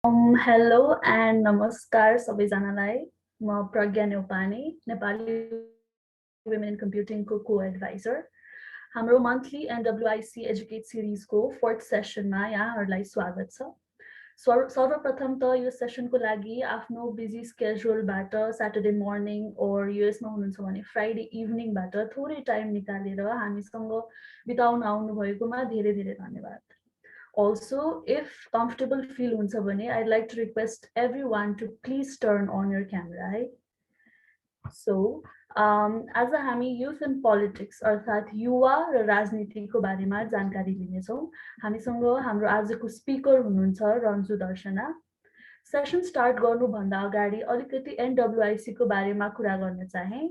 Hello and namaskar सबैजनालाई म प्रज्ञा Neupane Nepali Women in Computing को co-advisor हाम्रो monthly NWIC Educate series को 4th session मा यहाँहरुलाई स्वागत छ सर्वप्रथम त यो सेसन को लागि आफ्नो बिजी स्केड्युल बाट सैटरडे मर्निङ और यूएस मा हुनुहुन्छ भने फ्राइडे इभिनिङ बाट थोरै टाइम निकालेर हामीसँग बिताउन आउनु भएकोमा धेरै धेरै धन्यवाद Also, if comfortable feel huncha bhane, I'd like to request everyone to please turn on your camera. है So, आज हामी youth and politics अर्थात् युवा र राजनीतिको बारेमा जानकारी लिनेछौँ। हामीसँग हाम्रो आजको स्पिकर हुनुहुन्छ रन्जु दर्शना। सेसन स्टार्ट गर्नुभन्दा अगाडि अलिकति NWIC को बारेमा कुरा गर्न चाहे।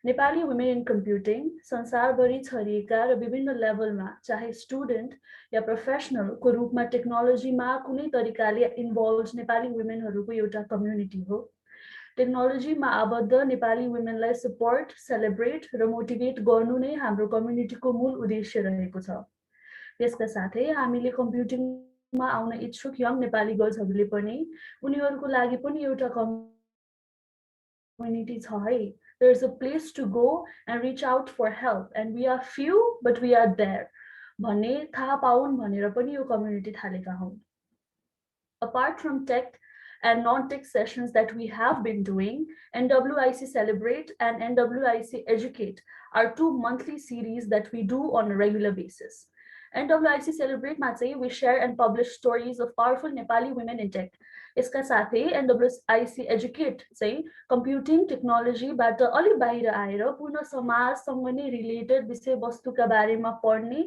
नेपाली वुमेन इन कम्प्युटिङ संसारभरि छरिएका र विभिन्न लेभलमा चाहे स्टुडेन्ट या प्रोफेसनल को रूपमा टेक्नोलोजीमा कुनै तरिकाले इन्भल्भ नेपाली वुमेनहरूको एउटा कम्युनिटी हो। टेक्नोलोजीमा आबद्ध नेपाली वुमेनलाई सपोर्ट, सेलिब्रेट र मोटिभेट गर्नु नै हाम्रो कम्युनिटीको मूल उद्देश्य रहेको छ। त्यसका साथै हामीले कम्प्युटिङमा आउन इच्छुक यङ नेपाली गर्ल्सहरूले पनि उनीहरूको लागि पनि एउटा कम्युनिटी छ है। There's a place to go and reach out for help and we are few but we are there भन्ने थाहा पाउन् भनेर पनि यो कम्युनिटी थालेका हौं। Apart from tech and non-tech sessions that we have been doing, NWIC Celebrate and NWIC Educate are two monthly series that we do on a regular basis. NWIC Celebrate मा चाहिँ we share and publish stories of powerful Nepali women in tech. यसका साथै NWIC Educate चाहिँ computing टेक्नोलोजीबाट अलि बाहिर आएर पूर्ण समाजसँग नै रिलेटेड विषयवस्तुका बारेमा पढ्ने,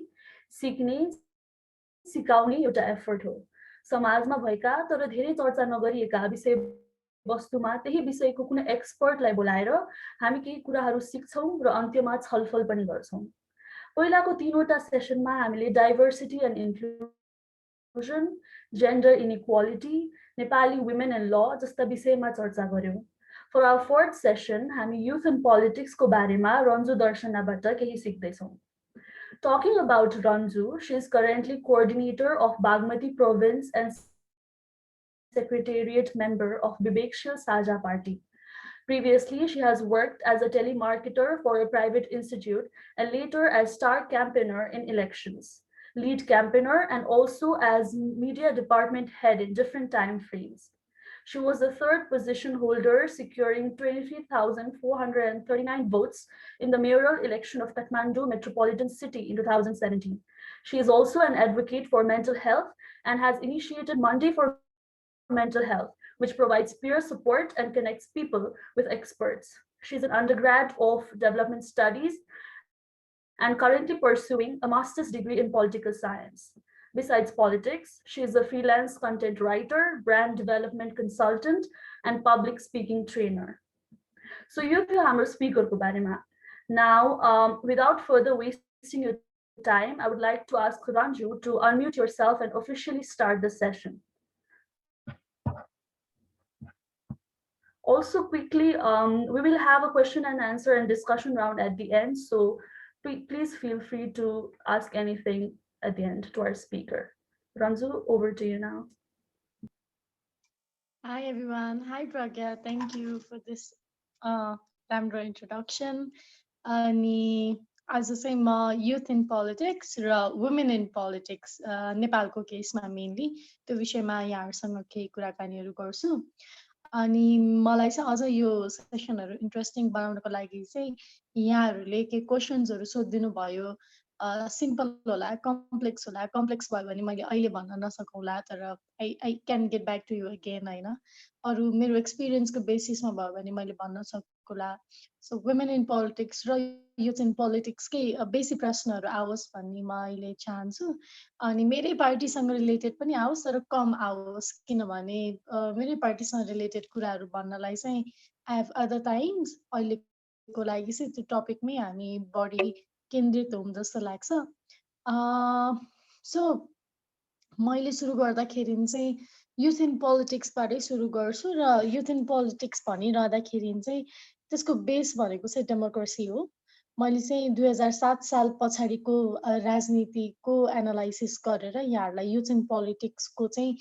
सिक्ने, सिकाउने एउटा एफर्ट हो। समाजमा भएका तर धेरै चर्चा नगरिएका विषयवस्तुमा त्यही विषयको कुनै एक्सपर्टलाई बोलाएर हामी केही कुराहरू सिक्छौं र अन्त्यमा छलफल पनि गर्छौं। पहिलाको तीनवटा सेसनमा हामीले diversity and inclusion, gender inequality, Nepali women and ल जस्ता विषयमा चर्चा गर्यौं। फर आवर फोर्थ सेसन हामी युथ एन्ड पोलिटिक्स को बारेमा रन्जु दर्शनाबाट केही सिक्दैछौं। Talking about Ranju, she is currently coordinator of Bagmati province and secretariat member of Bibekshil Saja party. Previously, she has worked as a telemarketer for a private institute and later as star campaigner in elections, lead campaigner, and also as media department head in different time frames. She was the third position holder, securing 23,439 votes in the mayoral election of Kathmandu Metropolitan City in 2017. She is also an advocate for mental health and has initiated Monday for Mental Health, which provides peer support and connects people with experts. She's an undergrad of development studies and currently pursuing a master's degree in political science. Besides politics, she is a freelance content writer, brand development consultant, and public speaking trainer. So you have हाम्रो speaker को बारेमा. Now, without further wasting your time, I would like to ask Ranju to unmute yourself and officially start the session. Also, quickly, we will have a question and answer and discussion round at the end. So please feel free to ask anything at the end to our speaker. Ranju, over to you now. Hi, everyone. Hi, Pragya. Thank you for this राम्रो introduction. अनि आज चाहिँ म youth in politics र women in politics नेपालको केसमा mainly त्यो विषयमा यहाँहरुसँग केही कुराकानीहरु गर्छु। अनि मलाई चाहिँ अझ यो सेसनहरु इन्ट्रेस्टिङ बनाउनको लागि चाहिँ यहाँहरुले के क्वेशन्सहरु सोधिदिनु भयो। सिम्पल होला, कम्प्लेक्स होला, कम्प्लेक्स भयो भने मैले अहिले भन्न नसकौला, तर I can get back to you again हैन। अरु मेरो एक्सपिरियन्सको बेसिसमा भयो भने मैले भन्न सकौला। सो वुमेन इन पोलिटिक्स र युथ इन पोलिटिक्सकै बेसी प्रश्नहरु आओस् भन्ने म अहिले चाहन्छु। अनि मेरै पार्टीसँग रिलेटेड पनि आओस् तर कम आओस्, किनभने मेरै पार्टीसँग रिलेटेड कुराहरु भन्नलाई चाहिँ आई हेभ अदर टाइम्स। अहिलेको लागि चाहिँ त्यो टपिकमै हामी बढी केन्द्रित हौं जस्तो लाग्छ। सो मैले सुरु गर्दाखेरि चाहिँ युथ इन पोलिटिक्सबाटै सुरु गर्छु र युथ इन पोलिटिक्स भनिरहँदाखेरि चाहिँ त्यसको बेस भनेको चाहिँ डेमोक्रेसी हो। मैले चाहिँ 2007 साल पछाडिको राजनीतिको एनालाइसिस गरेर यहाँहरुलाई युथ इन पोलिटिक्सको चाहिँ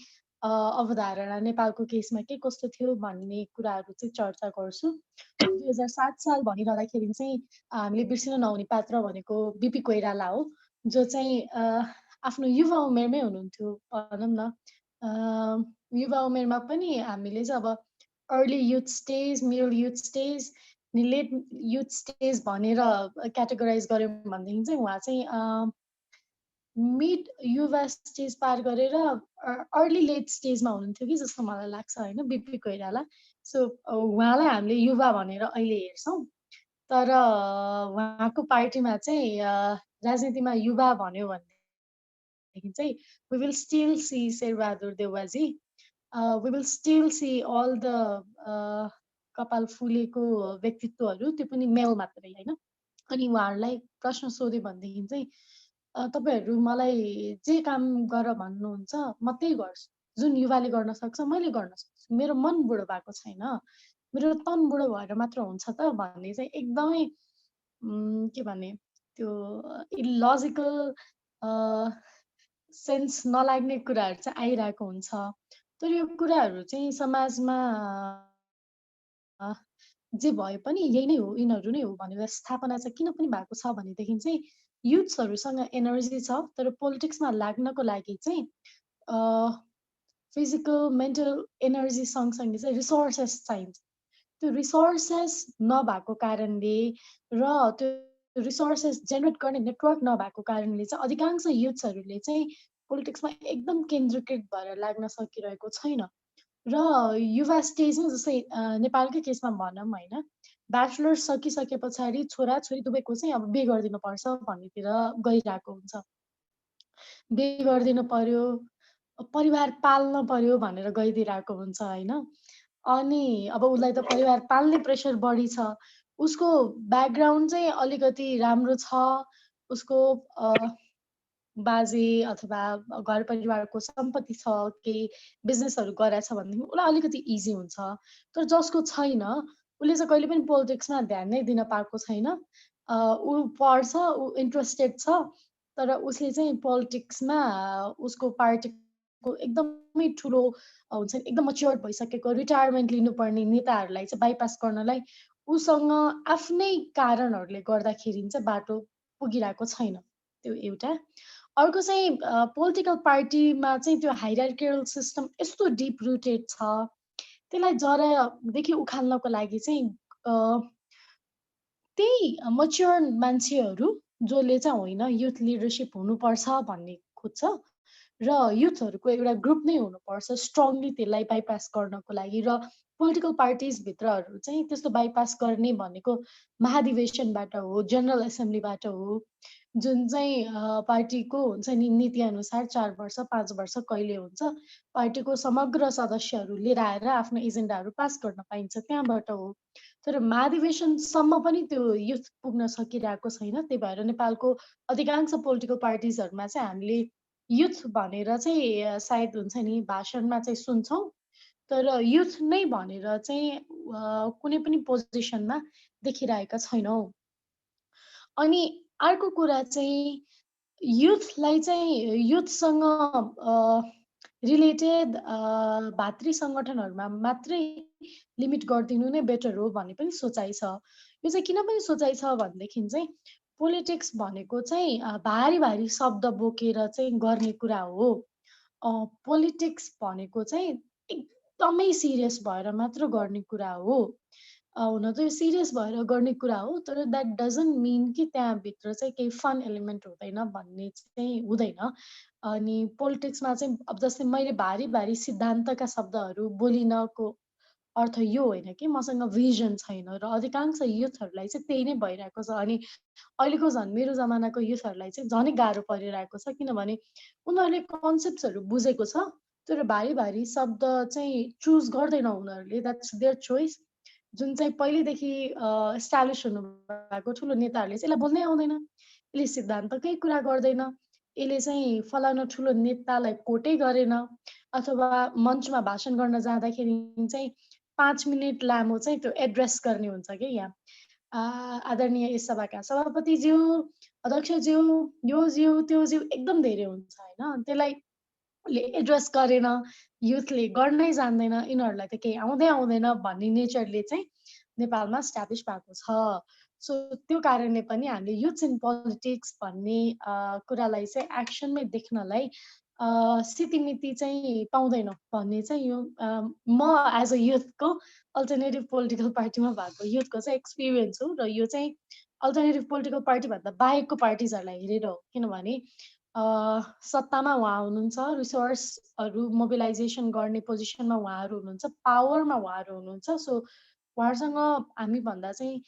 अवधारणा नेपालको केसमा के कस्तो थियो भन्ने कुराहरू चाहिँ चर्चा गर्छु। 2007 साल भनिरहँदाखेरि चाहिँ हामीले बिर्सिन नहुने पात्र भनेको बिपी कोइराला हो, जो चाहिँ आफ्नो युवा उमेरमै हुनुहुन्थ्यो भनौँ न। युवा उमेरमा पनि हामीले चाहिँ अब early youth stage, middle youth stage, late youth stage भनेर क्याटेगोराइज गऱ्यौँ भनेदेखि चाहिँ उहाँ चाहिँ मिड युवा स्टेज पार गरेर अर्ली लेट स्टेजमा हुनुहुन्थ्यो कि जस्तो मलाई लाग्छ होइन, बिपी कोइराला। सो उहाँलाई हामीले युवा भनेर अहिले हेर्छौँ, तर उहाँको पार्टीमा चाहिँ राजनीतिमा युवा भन्यो भनेदेखि चाहिँ we will still see Sher Bahadur Deuba ji, we will still see all the कपाल फुलेको व्यक्तित्वहरू, त्यो पनि मेल मात्रै होइन। अनि उहाँहरूलाई प्रश्न सोध्यो भनेदेखि चाहिँ तपाईँहरू मलाई जे काम गर भन्नुहुन्छ म त्यही गर्छु, जुन युवाले गर्न सक्छ मैले गर्न सक्छु, मेरो मन बुढो भएको छैन, मेरो तन बुढो भएर मात्र हुन्छ त भन्ने चाहिँ एकदमै के भने त्यो इलोजिकल सेन्स नलाग्ने कुराहरू चाहिँ आइरहेको हुन्छ। तर यो कुराहरू चाहिँ समाजमा जे भए पनि यही नै हो, यिनीहरू नै हो भनेर स्थापना चाहिँ किन पनि भएको छ भनेदेखि चाहिँ युथ्सहरूसँग एनर्जी छ, तर पोलिटिक्समा लाग्नको लागि चाहिँ फिजिकल मेन्टल एनर्जी सँगसँगै चाहिँ रिसोर्सेस चाहिन्छ। त्यो रिसोर्सेस नभएको कारणले र त्यो रिसोर्सेस जेनेरेट गर्ने नेटवर्क नभएको कारणले चाहिँ अधिकांश युथ्सहरूले चाहिँ पोलिटिक्समा एकदम केन्द्रीकृत भएर लाग्न सकिरहेको छैन। र युवा स्टेजमा जस्तै नेपालकै केसमा भनौँ होइन, ब्याचलर्स सकिसके पछाडि छोराछोरी दुवैको चाहिँ अब बिहे गरिदिनुपर्छ भन्नेतिर गइरहेको हुन्छ। बिहे गरिदिनु पर्यो, परिवार पाल्न पर्यो भनेर गइदिइरहेको हुन्छ होइन। अनि अब उसलाई त परिवार पाल्ने प्रेसर बढी छ, उसको ब्याकग्राउन्ड चाहिँ अलिकति राम्रो छ, उसको बाजे अथवा घर परिवारको सम्पत्ति छ, केही बिजनेसहरू गरेछ भनेदेखि उसलाई अलिकति इजी हुन्छ। तर जसको छैन उसले चाहिँ कहिले पनि पोलिटिक्समा ध्यान नै दिन पाएको छैन। ऊ पढ्छ, ऊ इन्ट्रेस्टेड छ, तर उसले चाहिँ पोलिटिक्समा उसको पार्टीको एकदमै ठुलो हुन्छ नि, एकदम मच्योर्ड भइसकेको रिटायरमेन्ट लिनुपर्ने नेताहरूलाई चाहिँ बाइपास गर्नलाई उसँग आफ्नै कारणहरूले गर्दाखेरि चाहिँ बाटो पुगिरहेको छैन। त्यो एउटा। अर्को चाहिँ पोलिटिकल पार्टीमा चाहिँ त्यो हाइरार्किकल सिस्टम यस्तो डिप रुटेड छ, त्यसलाई जरादेखि उखाल्नको लागि चाहिँ त्यही मच्योर मान्छेहरू जसले चाहिँ होइन युथ लिडरसिप हुनुपर्छ भन्ने खोज्छ र युथहरूको एउटा ग्रुप नै हुनुपर्छ स्ट्रङली त्यसलाई बाइपास गर्नको लागि। र पोलिटिकल पार्टिजभित्रहरू चाहिँ त्यस्तो बाइपास गर्ने भनेको महाधिवेशनबाट हो, जेनरल एसेम्ब्लीबाट हो, जुन चाहिँ पार्टीको हुन्छ नि नीतिअनुसार 4 वर्ष 5 वर्ष कहिले हुन्छ, पार्टीको समग्र सदस्यहरू लिएर आएर आफ्नो एजेन्डाहरू पास गर्न पाइन्छ, त्यहाँबाट हो। तर महाधिवेशनसम्म पनि त्यो युथ पुग्न सकिरहेको छैन। त्यही भएर नेपालको अधिकांश पोलिटिकल पार्टिजहरूमा चाहिँ हामीले युथ भनेर चाहिँ सायद हुन्छ नि भाषणमा चाहिँ सुन्छौँ, तर युथ नै भनेर चाहिँ कुनै पनि पोजिसनमा देखिरहेका छैनौँ। अनि अर्को कुरा चाहिँ युथलाई चाहिँ युथसँग रिलेटेड भातृ सङ्गठनहरूमा मात्रै लिमिट गरिदिनु नै बेटर हो भन्ने पनि सोचाइ छ। यो चाहिँ किन पनि सोचाइ छ भनेदेखि चाहिँ पोलिटिक्स भनेको चाहिँ भारी भारी शब्द बोकेर चाहिँ गर्ने कुरा हो। पोलिटिक्स भनेको चाहिँ एकदमै सिरियस भएर मात्र गर्ने कुरा हो। हुन त यो सिरियस भएर गर्ने कुरा हो, तर द्याट डजन्ट मिन कि त्यहाँभित्र चाहिँ केही फन एलिमेन्ट हुँदैन भन्ने चाहिँ हुँदैन। अनि पोलिटिक्समा चाहिँ अब जस्तै मैले भारी भारी सिद्धान्तका शब्दहरू बोलिनको अर्थ यो होइन कि मसँग भिजन छैन, र अधिकांश युथहरूलाई चाहिँ त्यही नै भइरहेको छ। अनि अहिलेको झन् मेरो जमानाको युथहरूलाई चाहिँ झनै गाह्रो परिरहेको छ, किनभने उनीहरूले कन्सेप्ट्सहरू बुझेको छ, तर भारी भारी शब्द चाहिँ चुज गर्दैन उनीहरूले, द्याट्स देयर चोइस। जुन चाहिँ पहिलेदेखि इस्टाब्लिस हुनुभएको ठुलो नेताहरूले चाहिँ यसलाई बोल्नै आउँदैन, यसले सिद्धान्तकै कुरा गर्दैन, यसले चाहिँ फलानु ठुलो नेतालाई कोटै गरेन, अथवा मञ्चमा भाषण गर्न जाँदाखेरि चाहिँ 5 मिनट लामो चाहिँ त्यो एड्रेस गर्ने हुन्छ कि यहाँ आदरणीय यस सभाका सभापतिज्यू, अध्यक्षज्यू, यो ज्यू त्यो ज्यू एकदम धेरै हुन्छ होइन। त्यसलाई ले एड्रेस गरेन, युथले गर्नै जान्दैन, यिनीहरूलाई त केही आउँदैन भन्ने नेचरले चाहिँ नेपालमा स्ट्याब्लिस भएको छ। सो त्यो कारणले पनि हामीले युथ्स इन पोलिटिक्स भन्ने कुरालाई चाहिँ एक्सनमै देख्नलाई सितिमिति चाहिँ पाउँदैनौँ भन्ने चाहिँ यो म एज अ युथको अल्टरनेटिभ पोलिटिकल पार्टीमा भएको युथको चाहिँ एक्सपिरियन्स हो। र यो चाहिँ अल्टरनेटिभ पोलिटिकल पार्टीभन्दा बाहेकको पार्टिजहरूलाई हेरेर हो, किनभने सत्तामा उहाँ हुनुहुन्छ, रिसोर्सहरू मोबिलाइजेसन गर्ने पोजिसनमा उहाँहरू हुनुहुन्छ, पावरमा उहाँहरू हुनुहुन्छ। सो उहाँहरूसँग हामीभन्दा चाहिँ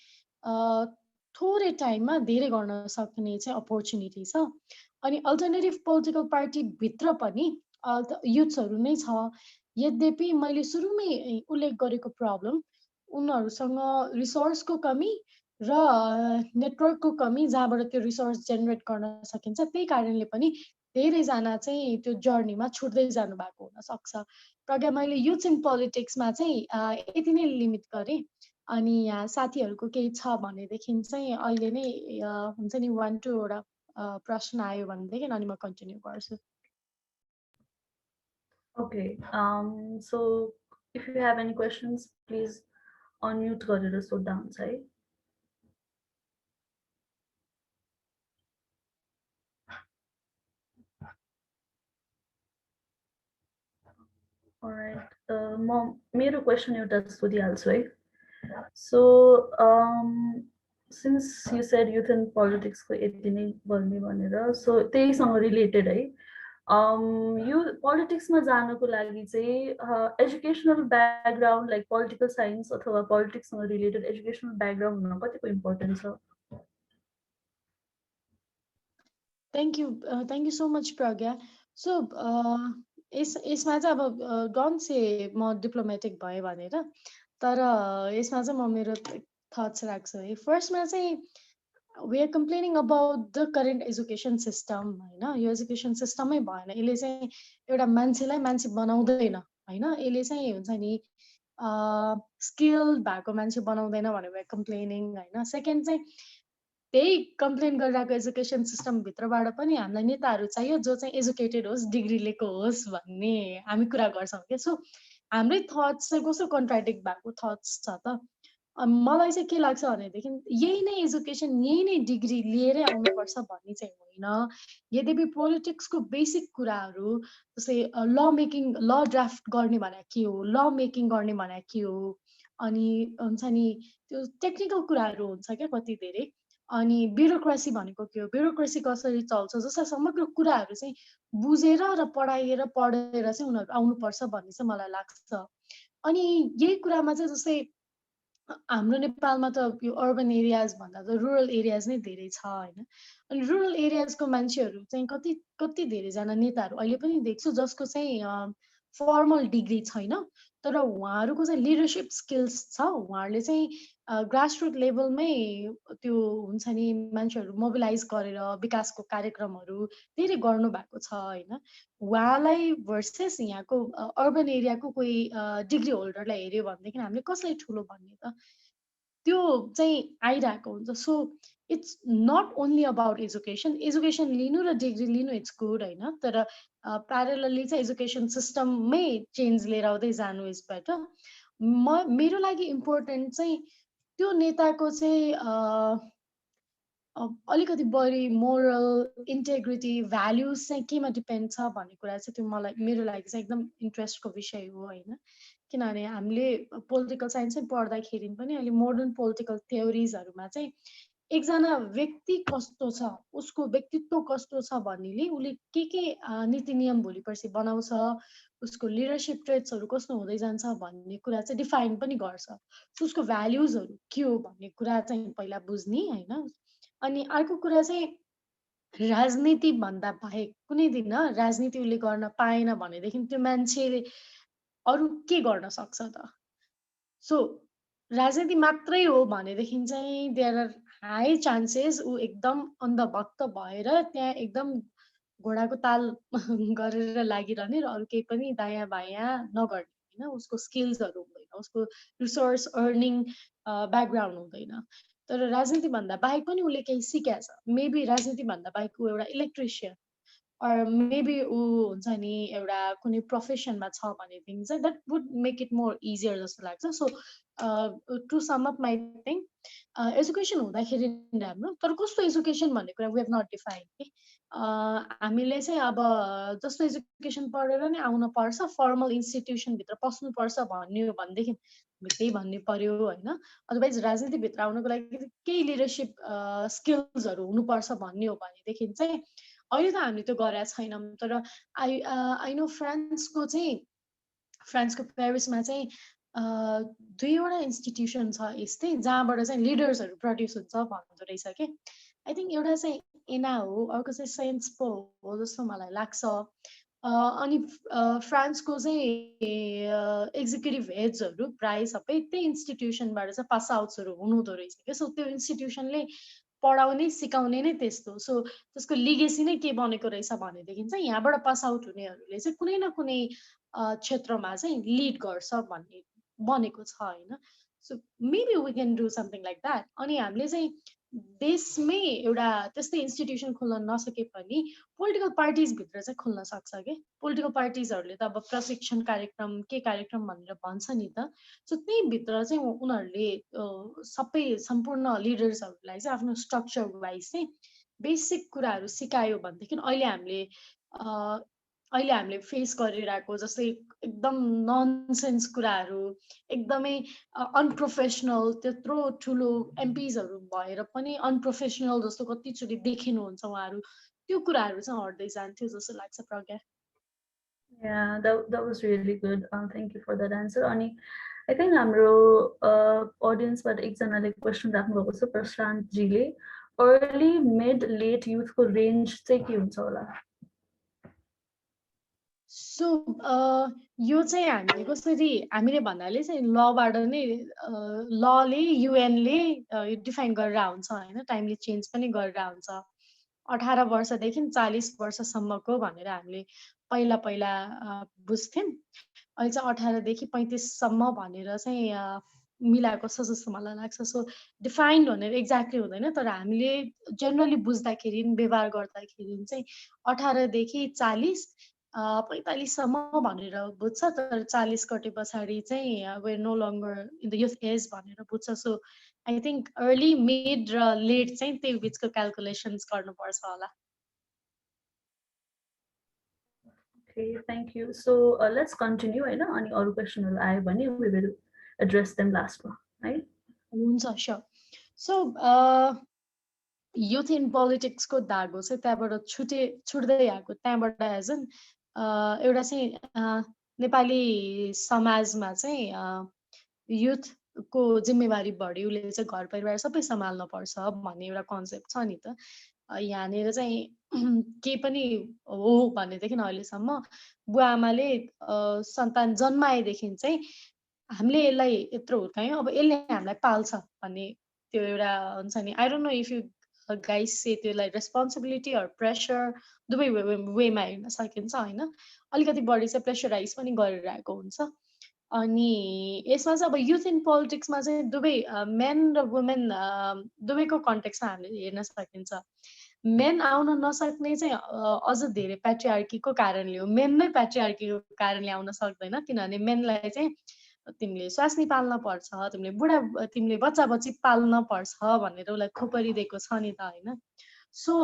थोरै टाइममा धेरै गर्न सक्ने चाहिँ अपर्च्युनिटी छ। अनि अल्टरनेटिभ पोलिटिकल पार्टीभित्र पनि युथ्सहरू नै छ। यद्यपि मैले सुरुमै उल्लेख गरेको प्रब्लम, उनीहरूसँग रिसोर्सको कमी र नेटवर्कको कमी, जहाँबाट त्यो रिसोर्स जेनेरेट गर्न सकिन्छ। त्यही कारणले पनि धेरैजना चाहिँ त्यो जर्नीमा छुट्दै जानुभएको हुनसक्छ। प्रज्ञा, मैले युथ इन पोलिटिक्समा चाहिँ यति नै लिमिट गरेँ। अनि यहाँ साथीहरूको केही छ भनेदेखि चाहिँ अहिले नै हुन्छ नि 1-2 वटा प्रश्न आयो भनेदेखि अनि म कन्टिन्यू गर्छु। Okay. So if you have any questions, please unmute गरेर सोध्दा हुन्छ है। Alright. म मेरो क्वेसन एउटा सोधिहाल्छु है। So since you said youth in politics को यति नै गर्ने भनेर, so त्यहीसँग रिलेटेड है। यो पोलिटिक्समा जानको लागि चाहिँ educational background like political science अथवा पोलिटिक्ससँग रिलेटेड एजुकेसनल ब्याकग्राउन्ड हुन कतिको इम्पोर्टेन्ट छ? Thank you so much Pragya. So यसमा चाहिँ अब गन्से म डिप्लोमेटिक भएँ भनेर, तर यसमा चाहिँ म मेरो थट्स राख्छु है। फर्स्टमा चाहिँ we are complaining about the current education system होइन। यो एजुकेसन सिस्टमै भएन, यसले चाहिँ एउटा मान्छेलाई मान्छे बनाउँदैन होइन। यसले चाहिँ हुन्छ नि स्किल्ड भएको मान्छे बनाउँदैन भनेर वी आर कम्प्लेनिङ होइन। सेकेन्ड चाहिँ त्यही कम्प्लेन गरिरहेको एजुकेसन सिस्टमभित्रबाट पनि हामीलाई नेताहरू चाहियो जो चाहिँ एजुकेटेड होस्, डिग्री लिएको होस् भन्ने हामी कुरा गर्छौँ क्या। सो हाम्रै थट्स चाहिँ कस्तो कन्ट्राडिक्ट भएको थट्स छ त। मलाई चाहिँ के लाग्छ भनेदेखि यही नै एजुकेसन, यही नै डिग्री लिएरै आउनुपर्छ भन्ने चाहिँ होइन। यद्यपि पोलिटिक्सको बेसिक कुराहरू जस्तै ल मेकिङ, ल ड्राफ्ट गर्ने भने के हो, ल मेकिङ गर्ने भने के हो, अनि हुन्छ नि त्यो टेक्निकल कुराहरू हुन्छ क्या कति धेरै। अनि ब्युरोक्रेसी भनेको के हो, ब्युरोक्रेसी कसरी चल्छ, जस्ता समग्र कुराहरू चाहिँ बुझेर र पढेर चाहिँ उनीहरू आउनुपर्छ भन्ने चाहिँ मलाई लाग्छ। अनि यही कुरामा चाहिँ जस्तै हाम्रो नेपालमा त यो अर्बन एरियाज भन्दा त रुरल एरियाज नै धेरै छ होइन। अनि रुरल एरियाजको मान्छेहरू चाहिँ कति कति धेरैजना नेताहरू अहिले पनि देख्छु जसको चाहिँ फर्मल डिग्री छैन, तर उहाँहरूको चाहिँ लिडरसिप स्किल्स छ। उहाँहरूले चाहिँ ग्रासरुट लेभलमै त्यो हुन्छ नि मान्छेहरू मोबिलाइज गरेर विकासको कार्यक्रमहरू धेरै गर्नुभएको छ होइन। उहाँलाई भर्सेस यहाँको अर्बन एरियाको कोही डिग्री होल्डरलाई हेऱ्यो भनेदेखि हामीले कसलाई ठुलो भन्ने त, त्यो चाहिँ आइरहेको हुन्छ। So it's not only about education. Education लिनु र डिग्री लिनु इट्स गुड होइन, तर प्यारलली चाहिँ एजुकेसन सिस्टममै चेन्ज लिएर आउँदै जानु इज बेटर। मेरो लागि इम्पोर्टेन्ट चाहिँ त्यो नेताको चाहिँ अलिकति बढी मोरल इन्टेग्रिटी भ्याल्युज चाहिँ केमा डिपेन्ड छ भन्ने कुरा चाहिँ त्यो मलाई, मेरो लागि चाहिँ एकदम इन्ट्रेस्टको विषय हो होइन। किनभने हामीले पोलिटिकल साइन्सै पढ्दाखेरि पनि अहिले मोडर्न पोलिटिकल थ्योरिजहरूमा चाहिँ एकजना व्यक्ति कस्तो छ, उसको व्यक्तित्व कस्तो छ भन्नेले उसले के नीति नियम भोलि पर्सि बनाउँछ, उसको लिडरसिप ट्रेट्सहरू कस्तो हुँदै जान्छ भन्ने कुरा चाहिँ डिफाइन पनि गर्छ। सो उसको भ्याल्युजहरू के हो भन्ने कुरा चाहिँ पहिला बुझ्ने होइन। अनि अर्को कुरा चाहिँ राजनीति भन्दा बाहेक कुनै दिन राजनीति उसले गर्न पाएन भनेदेखि त्यो मान्छेले अरू के गर्न सक्छ त? सो राजनीति मात्रै हो भनेदेखि चाहिँ देयर आर हाई चान्सेस ऊ एकदम अन्धभक्त भएर त्यहाँ एकदम घोडाको ताल गरेर लागिरहने र अरू केही पनि दायाँ बायाँ नगर्ने होइन। उसको स्किल्सहरू हुँदैन, उसको रिसोर्स अर्निङ ब्याकग्राउन्ड हुँदैन। तर राजनीतिभन्दा बाहेक पनि उसले केही सिकेको छ। मेबी राजनीतिभन्दा बाहेक ऊ एउटा इलेक्ट्रिसियन or maybe ऊ हुन्छ नि एउटा कुनै प्रोफेसनमा छ भनेदेखि चाहिँ that would make it more easier जस्तो लाग्छ. So to sum up my thing, education हुँदाखेरि राम्रो, तर कस्तो एजुकेसन भन्ने कुरा we have not defined के. हामीले चाहिँ अब जस्तो एजुकेसन पढेर नै आउन पर्छ, फर्मल इन्स्टिट्युसनभित्र पस्नुपर्छ भन्ने हो भनेदेखि त्यही भन्नु पर्यो होइन. अदरवाइज राजनीतिभित्र आउनको लागि केही लिडरसिप स्किल्सहरू हुनुपर्छ भन्ने हो भनेदेखि चाहिँ अहिले त हामीले त्यो गरेका छैनौँ. तर आई नो फ्रान्सको पेरिसमा चाहिँ 2वटा इन्स्टिट्युसन छ यस्तै जहाँबाट चाहिँ लिडर्सहरू प्रड्युस हुन्छ भन्दो रहेछ के. आई थिङ्क एउटा चाहिँ एना हो, अर्को चाहिँ सेन्स पो हो जस्तो मलाई लाग्छ. अनि फ्रान्सको चाहिँ एक्जिक्युटिभ हेड्सहरू प्राय सबै त्यही इन्स्टिट्युसनबाट चाहिँ पास आउट्सहरू हुनुहुँदो रहेछ क्या. सो त्यो इन्स्टिट्युसनले पढाउने सिकाउने नै त्यस्तो. सो त्यसको लिगेसी नै के बनेको रहेछ भनेदेखि चाहिँ यहाँबाट पास आउट हुनेहरूले चाहिँ कुनै न कुनै क्षेत्रमा चाहिँ लिड गर्छ भन्ने बनेको छ होइन. So maybe we can do something like that. अनि हामीले चाहिँ देशमै एउटा त्यस्तै इन्स्टिट्युसन खोल्न नसके पनि पोलिटिकल पार्टिजभित्र चाहिँ खोल्न सक्छ कि. पोलिटिकल पार्टिजहरूले त अब प्रशिक्षण कार्यक्रम भनेर भन्छ नि त. सो त्यहीँभित्र चाहिँ उनीहरूले सबै सम्पूर्ण लिडर्सहरूलाई चाहिँ आफ्नो स्ट्रक्चर वाइज चाहिँ बेसिक कुराहरू सिकायो भनेदेखि अहिले हामीले फेस गरिरहेको जस्तै एकदम ननसेन्स कुराहरू, एकदमै अनप्रोफेसनल, त्यत्रो ठुलो एमपिजहरू भएर पनि अनप्रोफेसनल जस्तो कतिचोटि देखिनुहुन्छ उहाँहरू, त्यो कुराहरू चाहिँ हट्दै जान्थ्यो जस्तो लाग्छ प्रज्ञा. Yeah, that was really good. Thank you for that answer. Ani, I think हाम्रो audience-बाट एकजनाले क्वेसन राख्नुभएको छ प्रशान्तजीले, अर्ली मिड लेट युथको रेन्ज चाहिँ के हुन्छ होला? सो यो चाहिँ हामीले भन्नाले चाहिँ लबाट नै लले युएनले डिफाइन गरेर हुन्छ होइन. टाइमले चेन्ज पनि गरेर हुन्छ. 18 वर्षदेखि 40 वर्षसम्मको भनेर हामीले पहिला बुझ्थ्यौँ. अहिले चाहिँ 18 देखि 35 सम्म भनेर चाहिँ मिलाएको छ जस्तो मलाई लाग्छ. सो डिफाइन्ड भनेर एक्ज्याक्टली हुँदैन, तर हामीले जेनरली बुझ्दाखेरि व्यवहार गर्दाखेरि चाहिँ 18 देखि 40 45 सम्म भनेर बुझ्छ. तर 40 कटे पछाडि चाहिँ where no longer in the youth age भनेर बुझ्छ. So I think early mid र लेट चाहिँ त्यही बिचको क्यालकुलेसन्स गर्नुपर्छ होला. Okay, thank you. So let's continue होइन. अनि अरू क्वेसनहरू आयो भने we will address them last one, right? हुन्छ, स्योर. सो युथ इन पोलिटिक्सको धागो चाहिँ त्यहाँबाट छुट्दै आएको. त्यहाँबाट एज एन एउटा चाहिँ नेपाली समाजमा चाहिँ युथको जिम्मेवारी बढी, उसले चाहिँ घर परिवार सबै सम्हाल्न पर्छ भन्ने एउटा कन्सेप्ट छ नि त. यहाँनिर चाहिँ के पनि हो भनेदेखि अहिलेसम्म बुवा आमाले सन्तान जन्माएदेखि चाहिँ हामीले यसलाई यत्रो हुर्कायौँ, अब यसले हामीलाई पाल्छ भन्ने त्यो एउटा हुन्छ नि. I don't know if you guys say त्यसलाई रेस्पोन्सिबिलिटी अर प्रेसर दुवै वेमा हेर्न सकिन्छ होइन. अलिकति बढी चाहिँ प्रेसराइज पनि गरिरहेको हुन्छ. अनि यसमा चाहिँ अब युथ इन पोलिटिक्समा चाहिँ दुवै मेन र वुमेन दुवैको कन्टेक्समा हामीले हेर्न सकिन्छ. मेन आउन नसक्ने चाहिँ अझ धेरै प्याट्रिआर्कीको कारणले हो. मेन नै प्याट्रिआर्कीको कारणले आउन सक्दैन, किनभने मेनलाई चाहिँ तिमीले स्वास्नी पाल्न पर्छ, तिमीले बच्चा बच्ची पाल्न पर्छ भनेर उसलाई खोपरिदिएको छ नि त होइन. सो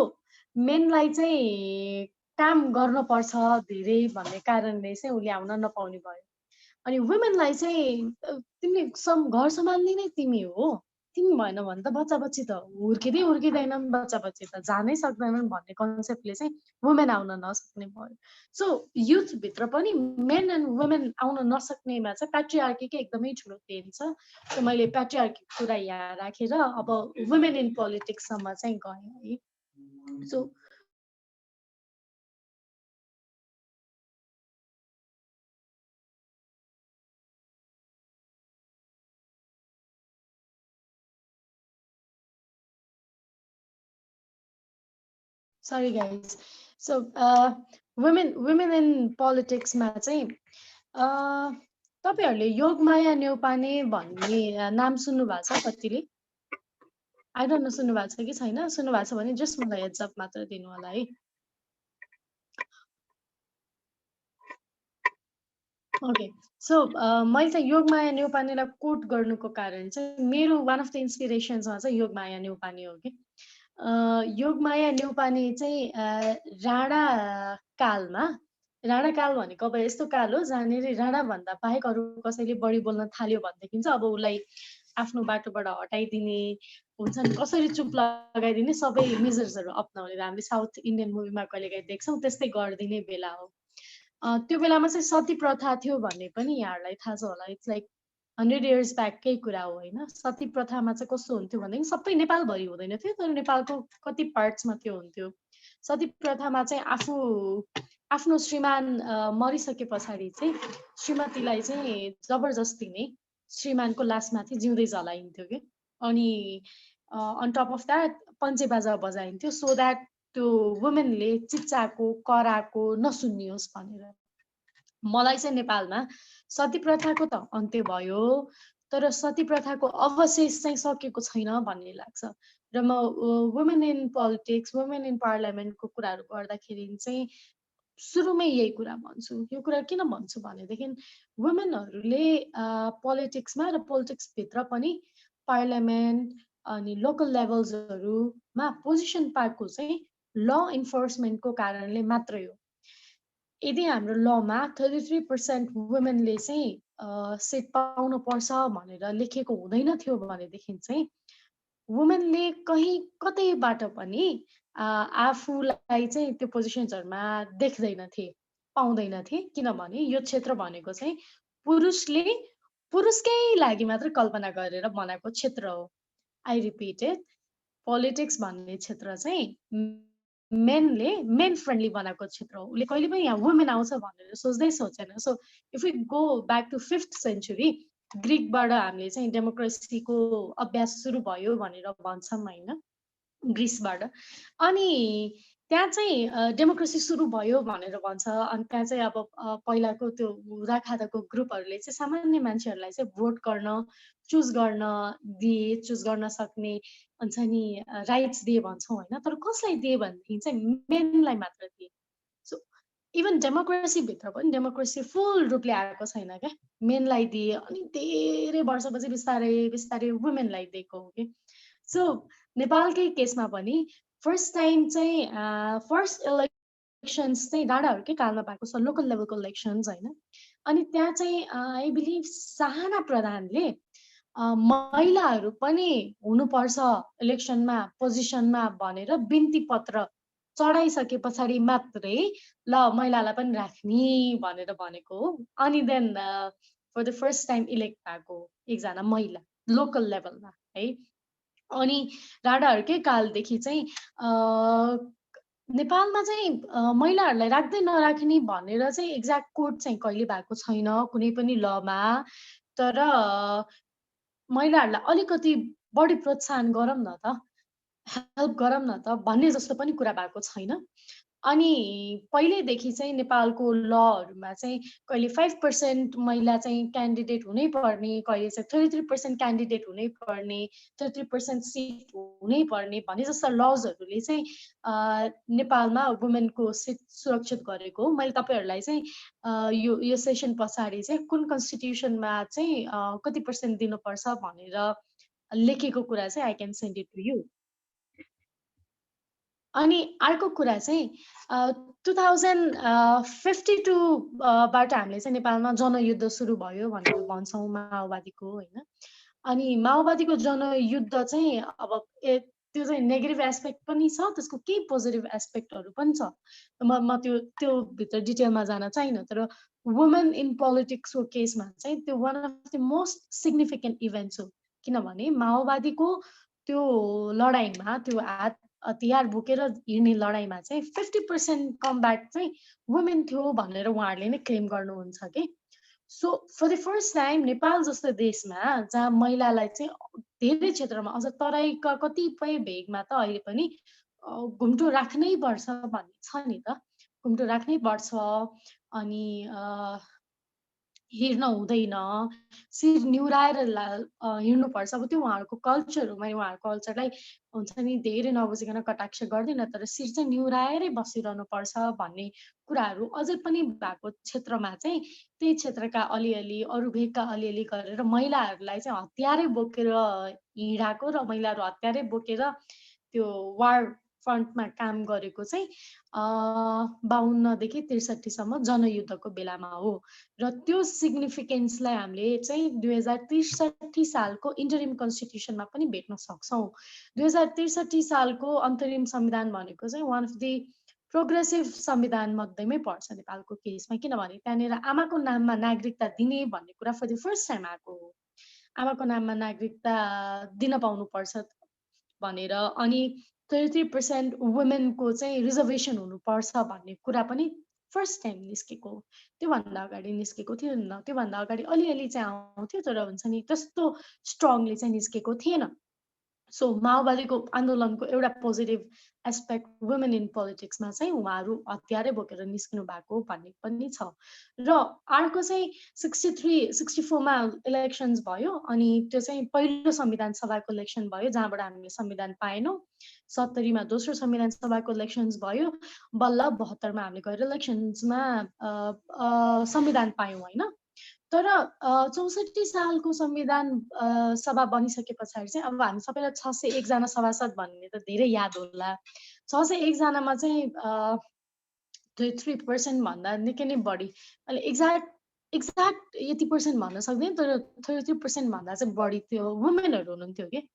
मेनलाई चाहिँ काम गर्नुपर्छ धेरै भन्ने कारणले चाहिँ उसले आउन नपाउने भयो. अनि वुमेनलाई चाहिँ तिमीले घर सम्हाल्ने नै तिमी हो, तिमी भएन भने त बच्चा बच्ची त हुर्किँदैनन्, बच्चा बच्ची त जानै सक्दैनन् भन्ने कन्सेप्टले चाहिँ वुमेन आउन नसक्ने भयो. सो युथभित्र पनि मेन एन्ड वुमेन आउन नसक्नेमा चाहिँ प्याट्रिआर्कीकै एकदमै ठुलो देन छ. सो मैले प्याट्रिआर्की कुरा यहाँ राखेर अब वुमेन इन पोलिटिक्ससम्म चाहिँ गएँ है. So sorry guys. So women in पोलिटिक्समा चाहिँ तपाईँहरूले योगमाया न्यौपाने भन्ने नाम सुन्नु भएको छ कतिले? आई डोन्ट नो सुन्नु भएको छ कि छैन. सुन्नु भएको छ भने जस्ट मलाई हेड्स अप मात्र दिनु होला है. ओके सो मैले चाहिँ योगमाया न्यौपानेलाई कोट गर्नुको कारण चाहिँ मेरो वान अफ द इन्सपिरेसन्समा चाहिँ योगमाया न्यौपाने हो कि योगमाया न्यौपाने चाहिँ राणा कालमा राणा काल भनेको अब यस्तो काल हो जहाँनिर राणाभन्दा बाहेक अरू कसैले बढी बोल्न थाल्यो भनेदेखि चाहिँ अब उसलाई आफ्नो बाटोबाट हटाइदिने हुन्छ नि कसरी चुप लगाइदिने सबै मेजर्सहरू अप्नाउने हामीले साउथ इन्डियन मुभीमा कहिलेकाहीँ देख्छौँ त्यस्तै गरिदिने बेला हो त्यो बेलामा चाहिँ सती प्रथा थियो भन्ने पनि यहाँहरूलाई थाहा छ होला इट्स लाइक 100 इयर्स ब्याककै कुरा हो होइन सती प्रथामा चाहिँ कस्तो हुन्थ्यो भनेदेखि सबै नेपालभरि हुँदैन थियो तर नेपालको कति पार्ट्समा त्यो हुन्थ्यो सती प्रथामा चाहिँ आफ्नो श्रीमान मरिसके पछाडि चाहिँ श्रीमतीलाई चाहिँ जबरजस्ती नै श्रीमानको लासमाथि जिउँदै जलाइन्थ्यो कि अनि अन टप अफ द्याट पञ्चेबाजा बजाइन्थ्यो सो द्याट त्यो वुमेनले चिच्चाको कराको नसुन्नियोस् भनेर मलाई चाहिँ नेपालमा सती प्रथाको त अन्त्य भयो तर सती प्रथाको अवशेष चाहिँ सकेको छैन भन्ने लाग्छ र म women in politics women in पार्लियामेन्टको कुराहरू गर्दाखेरि चाहिँ सुरुमै यही कुरा भन्छु यो कुरा किन भन्छु भनेदेखि वुमेनहरूले पोलिटिक्समा र पोलिटिक्सभित्र पनि पार्लियामेन्ट अनि लोकल लेभल्सहरूमा पोजिसन पाएको चाहिँ ल इन्फोर्समेन्टको कारणले मात्रै हो यदि हाम्रो लमा 33% वुमेनले चाहिँ सिट पाउनु पर्छ भनेर लेखेको हुँदैन थियो भनेदेखि चाहिँ वुमेनले कहीँ कतैबाट पनि आफूलाई चाहिँ त्यो पोजिसन्सहरूमा देख्दैनथे पाउँदैनथे किनभने यो क्षेत्र भनेको चाहिँ पुरुषकै लागि मात्र कल्पना गरेर बनाएको क्षेत्र हो आई रिपिटेड पोलिटिक्स भन्ने क्षेत्र चाहिँ मेन फ्रेन्डली बनाएको क्षेत्र हो उसले कहिले पनि यहाँ वुमेन आउँछ भनेर सोच्दै सोचेन so if you go back to 5th century ग्रिकबाट हामीले चाहिँ डेमोक्रेसीको अभ्यास सुरु भयो भनेर भन्छौँ होइन ग्रिसबाट अनि त्यहाँ चाहिँ डेमोक्रेसी सुरु भयो भनेर भन्छ अनि त्यहाँ चाहिँ अब पहिलाको त्यो हुँदाखाँदाको ग्रुपहरूले चाहिँ सामान्य मान्छेहरूलाई चाहिँ भोट गर्न चुज गर्न सक्ने हुन्छ नि राइट्स दिए भन्छौँ होइन तर कसलाई दिए भनेदेखि चाहिँ मेनलाई मात्र दिए सो इभन डेमोक्रेसीभित्र पनि डेमोक्रेसी फुल रूपले आएको छैन क्या मेनलाई दिए अनि धेरै वर्षपछि बिस्तारै बिस्तारै वुमेनलाई दिएको हो कि सो नेपालकै केसमा पनि फर्स्ट टाइम चाहिँ फर्स्ट इलेक्सन्स चाहिँ डाँडाहरूकै कालमा भएको छ लोकल लेभलको इलेक्सन्स होइन अनि त्यहाँ चाहिँ आई बिलिभ साहना प्रधानले महिलाहरू पनि हुनुपर्छ इलेक्सनमा पोजिसनमा भनेर बिन्ती पत्र चढाइसके पछाडि मात्रै ल महिलालाई पनि राख्ने भनेर भनेको हो अनि then for the first time elect भएको एकजना महिला लोकल लेभलमा है अनि राणाहरूकै कालदेखि चाहिँ नेपालमा चाहिँ महिलाहरूलाई राख्दै नराख्ने भनेर चाहिँ एक्ज्याक्ट कोड चाहिँ कहिले भएको छैन कुनै पनि लमा तर महिलाहरूलाई अलिकति बढी प्रोत्साहन गरौँ न त हेल्प गरौँ न त भन्ने जस्तो पनि कुरा भएको छैन अनि पहिल्यैदेखि चाहिँ नेपालको लहरूमा चाहिँ कहिले 5% महिला चाहिँ क्यान्डिडेट हुनै पर्ने कहिले चाहिँ 33% क्यान्डिडेट हुनै पर्ने 33% सिट हुनै पर्ने भन्ने जस्ता लजहरूले चाहिँ नेपालमा वुमेनको सिट सुरक्षित गरेको मैले तपाईँहरूलाई चाहिँ यो सेसन पछाडि चाहिँ कुन कन्स्टिट्युसनमा चाहिँ कति पर्सेन्ट दिनुपर्छ भनेर लेखेको कुरा चाहिँ I can send it to you अनि अर्को कुरा चाहिँ 2052बाट हामीले चाहिँ नेपालमा जनयुद्ध सुरु भयो भनेर भन्छौँ माओवादीको होइन अनि माओवादीको जनयुद्ध चाहिँ अब त्यो चाहिँ नेगेटिभ एस्पेक्ट पनि छ त्यसको केही पोजिटिभ एस्पेक्टहरू पनि छ म त्यो भित्र डिटेलमा जान चाहिनँ तर वुमेन इन पोलिटिक्सको केसमा चाहिँ त्यो one of the most significant events हो किनभने माओवादीको त्यो लडाइँमा त्यो हतियार बोकेर हिँड्ने लडाइँमा चाहिँ 50% कम्ब्याट चाहिँ वुमेन थियो भनेर उहाँहरूले नै क्लेम गर्नुहुन्छ कि so for the first time Nepal जस्तो देशमा जहाँ महिलालाई चाहिँ धेरै क्षेत्रमा अझ तराईका कतिपय भेगमा त अहिले पनि घुम्टो राख्नै पर्छ भन्ने छ नि त घुम्टो राख्नै पर्छ अनि हेर्न हुँदैन, शिर निहुराएर हिँड्नुपर्छ। अब त्यो उहाँहरूको कल्चर हो। मैले उहाँहरूको कल्चरलाई हुन्छ नि धेरै नबुझिकन कटाक्ष गर्दिनँ, तर शिर चाहिँ निहुराएरै बसिरहनुपर्छ भन्ने कुराहरू अझै पनि भएको क्षेत्रमा चाहिँ त्यही क्षेत्रका अलिअलि अरू भेगका अलिअलि गरेर महिलाहरूलाई चाहिँ हतियारै बोकेर हिँडाएको र महिलाहरू हतियारै बोकेर त्यो वार फ्रन्टमा काम गरेको चाहिँ 52 देखि 63 सम्म जनयुद्धको बेलामा हो। र त्यो सिग्निफिकेन्सलाई हामीले चाहिँ 2063 सालको इन्टरिम कन्स्टिट्युसनमा पनि भेट्न सक्छौँ। 2063 सालको अन्तरिम संविधान भनेको चाहिँ वान अफ द प्रोग्रेसिभ संविधान मध्येमै पर्छ नेपालको केसमा। किनभने त्यहाँनिर आमाको नाममा नागरिकता दिने भन्ने कुरा फर द फर्स्ट टाइम आएको हो। आमाको नाममा नागरिकता दिन पाउनुपर्छ भनेर, अनि 33% वुमेनको चाहिँ रिजर्भेसन हुनुपर्छ भन्ने कुरा पनि फर्स्ट टाइम निस्केको हो। त्योभन्दा अगाडि निस्केको थिएन। त्योभन्दा अगाडि अलिअलि चाहिँ आउँथ्यो, तर हुन्छ नि त्यस्तो स्ट्रङली चाहिँ निस्केको थिएन। सो माओवादीको आन्दोलनको एउटा पोजिटिभ एस्पेक्ट वुमेन इन पोलिटिक्समा चाहिँ उहाँहरू हतियारै बोकेर निस्किनु भएको भन्ने पनि छ। र अर्को चाहिँ 63-64मा इलेक्सन्स भयो, अनि त्यो चाहिँ पहिलो संविधान सभाको इलेक्सन भयो जहाँबाट हामीले संविधान पाएनौँ। 70मा दोस्रो संविधान सभाको इलेक्सन्स भयो, बल्ल 72मा हामीले गएर इलेक्सन्समा संविधान पायौँ होइन। तर 64 सालको संविधान सभा बनिसके पछाडि चाहिँ अब हामी सबैलाई 601 जना सभासद भन्ने त धेरै याद होला। 601 जनामा चाहिँ 33% भन्दा निकै नै बढी, अहिले एक्ज्याक्ट यति पर्सेन्ट भन्न सक्दैन, तर 33% भन्दा चाहिँ बढी त्यो वुमेनहरू हुनुहुन्थ्यो कि।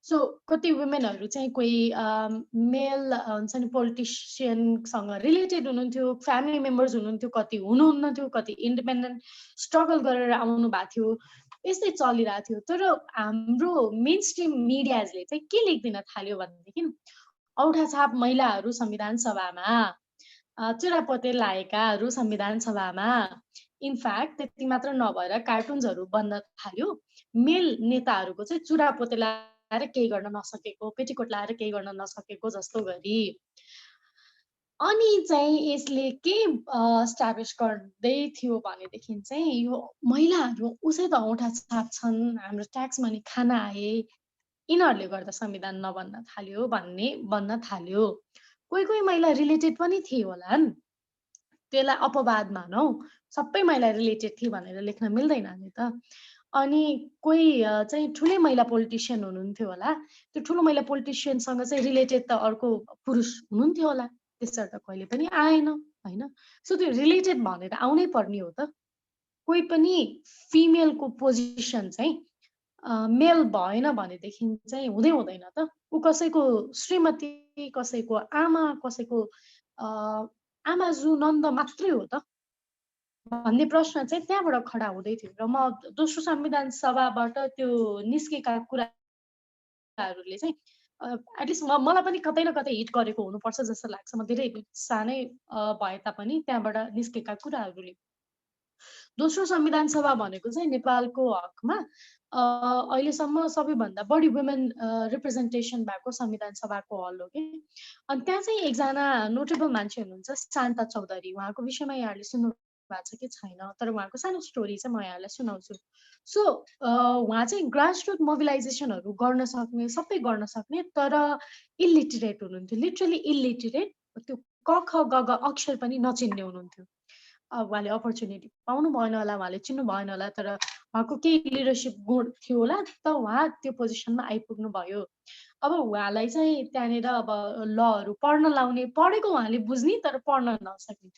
सो कति वुमेनहरू चाहिँ कोही मेल हुन्छ नि पोलिटिसियनसँग रिलेटेड हुनुहुन्थ्यो, फ्यामिली मेम्बर्स हुनुहुन्थ्यो, कति हुनुहुन्न थियो, कति इन्डिपेन्डेन्ट स्ट्रगल गरेर आउनु भएको थियो, यस्तै चलिरहेको थियो। तर हाम्रो मेन स्ट्रिम मिडियाजले चाहिँ के लेख्दिन थाल्यो भनेदेखि औठा छाप महिलाहरू संविधान सभामा, चुरापोते लागेकाहरू संविधान सभामा, इनफ्याक्ट त्यति मात्र नभएर कार्टुन्सहरू बन्न थाल्यो। मेल नेताहरूको चाहिँ चुरापोते लाएर केही गर्न नसकेको, पेटिकोट लाएर केही गर्न नसकेको जस्तो गरी। अनि चाहिँ यसले के स्ट्याब्लिस गर्दै थियो भनेदेखि चाहिँ यो महिलाहरू उसै त औठा छाप छन्, हाम्रो ट्याक्स मनी खान आए, यिनीहरूले गर्दा संविधान नबन्न थाल्यो भन्ने बन्न थाल्यो। कोही कोही महिला रिलेटेड पनि थिए होलान्, त्यसलाई अपवाद मानौ, सबै महिला रिलेटेड थिए भनेर लेख्न मिल्दैन नि त। अनि कोही चाहिँ ठुलै महिला पोलिटिसियन हुनुहुन्थ्यो होला, त्यो ठुलो महिला पोलिटिसियनसँग चाहिँ रिलेटेड त अर्को पुरुष हुनुहुन्थ्यो होला, त्यसरी त कहिले पनि आएन होइन। सो त्यो रिलेटेड भनेर आउनै पर्ने हो त। कोही पनि फिमेलको पोजिसन चाहिँ मेल भएन भनेदेखि चाहिँ हुँदैन त। ऊ कसैको श्रीमती, कसैको आमा, कसैको आमाजु नन्द मात्रै हो त भन्ने प्रश्न चाहिँ त्यहाँबाट खडा हुँदै थियो। र म दोस्रो संविधान सभाबाट त्यो निस्केका कुराहरूले चाहिँ एटलिस्ट मलाई पनि कतै न कतै हिट गरेको हुनुपर्छ जस्तो लाग्छ। म धेरै सानै भए तापनि त्यहाँबाट निस्केका कुराहरूले। दोस्रो संविधान सभा भनेको चाहिँ नेपालको हकमा अहिलेसम्म सबैभन्दा बढी वुमेन रिप्रेजेन्टेसन भएको संविधान सभाको हल हो कि। अनि त्यहाँ चाहिँ एकजना नोटेबल मान्छे हुनुहुन्छ शान्ता चौधरी, उहाँको विषयमा यहाँहरूले सुन्नु भएको छ कि छैन, तर उहाँको सानो स्टोरी चाहिँ म यहाँलाई सुनाउँछु। सो उहाँ चाहिँ ग्रासरुट मोबिलाइजेसनहरू गर्न सक्ने, सबै गर्न सक्ने, तर इलिटरेट हुनुहुन्थ्यो, लिटरली इलिटरेट। त्यो क ख ग घ अक्षर पनि नचिन्ने हुनुहुन्थ्यो। उहाँले अपर्च्युनिटी पाउनु भएन होला, उहाँले चिन्नु भएन होला, तर उहाँको केही लिडरसिप गुण थियो होला, त उहाँ त्यो पोजिसनमा आइपुग्नु भयो। अब उहाँलाई चाहिँ त्यहाँनिर अब लहरू पढ्न लाउने, पढेको उहाँले बुझ्ने तर पढ्न नसक्ने,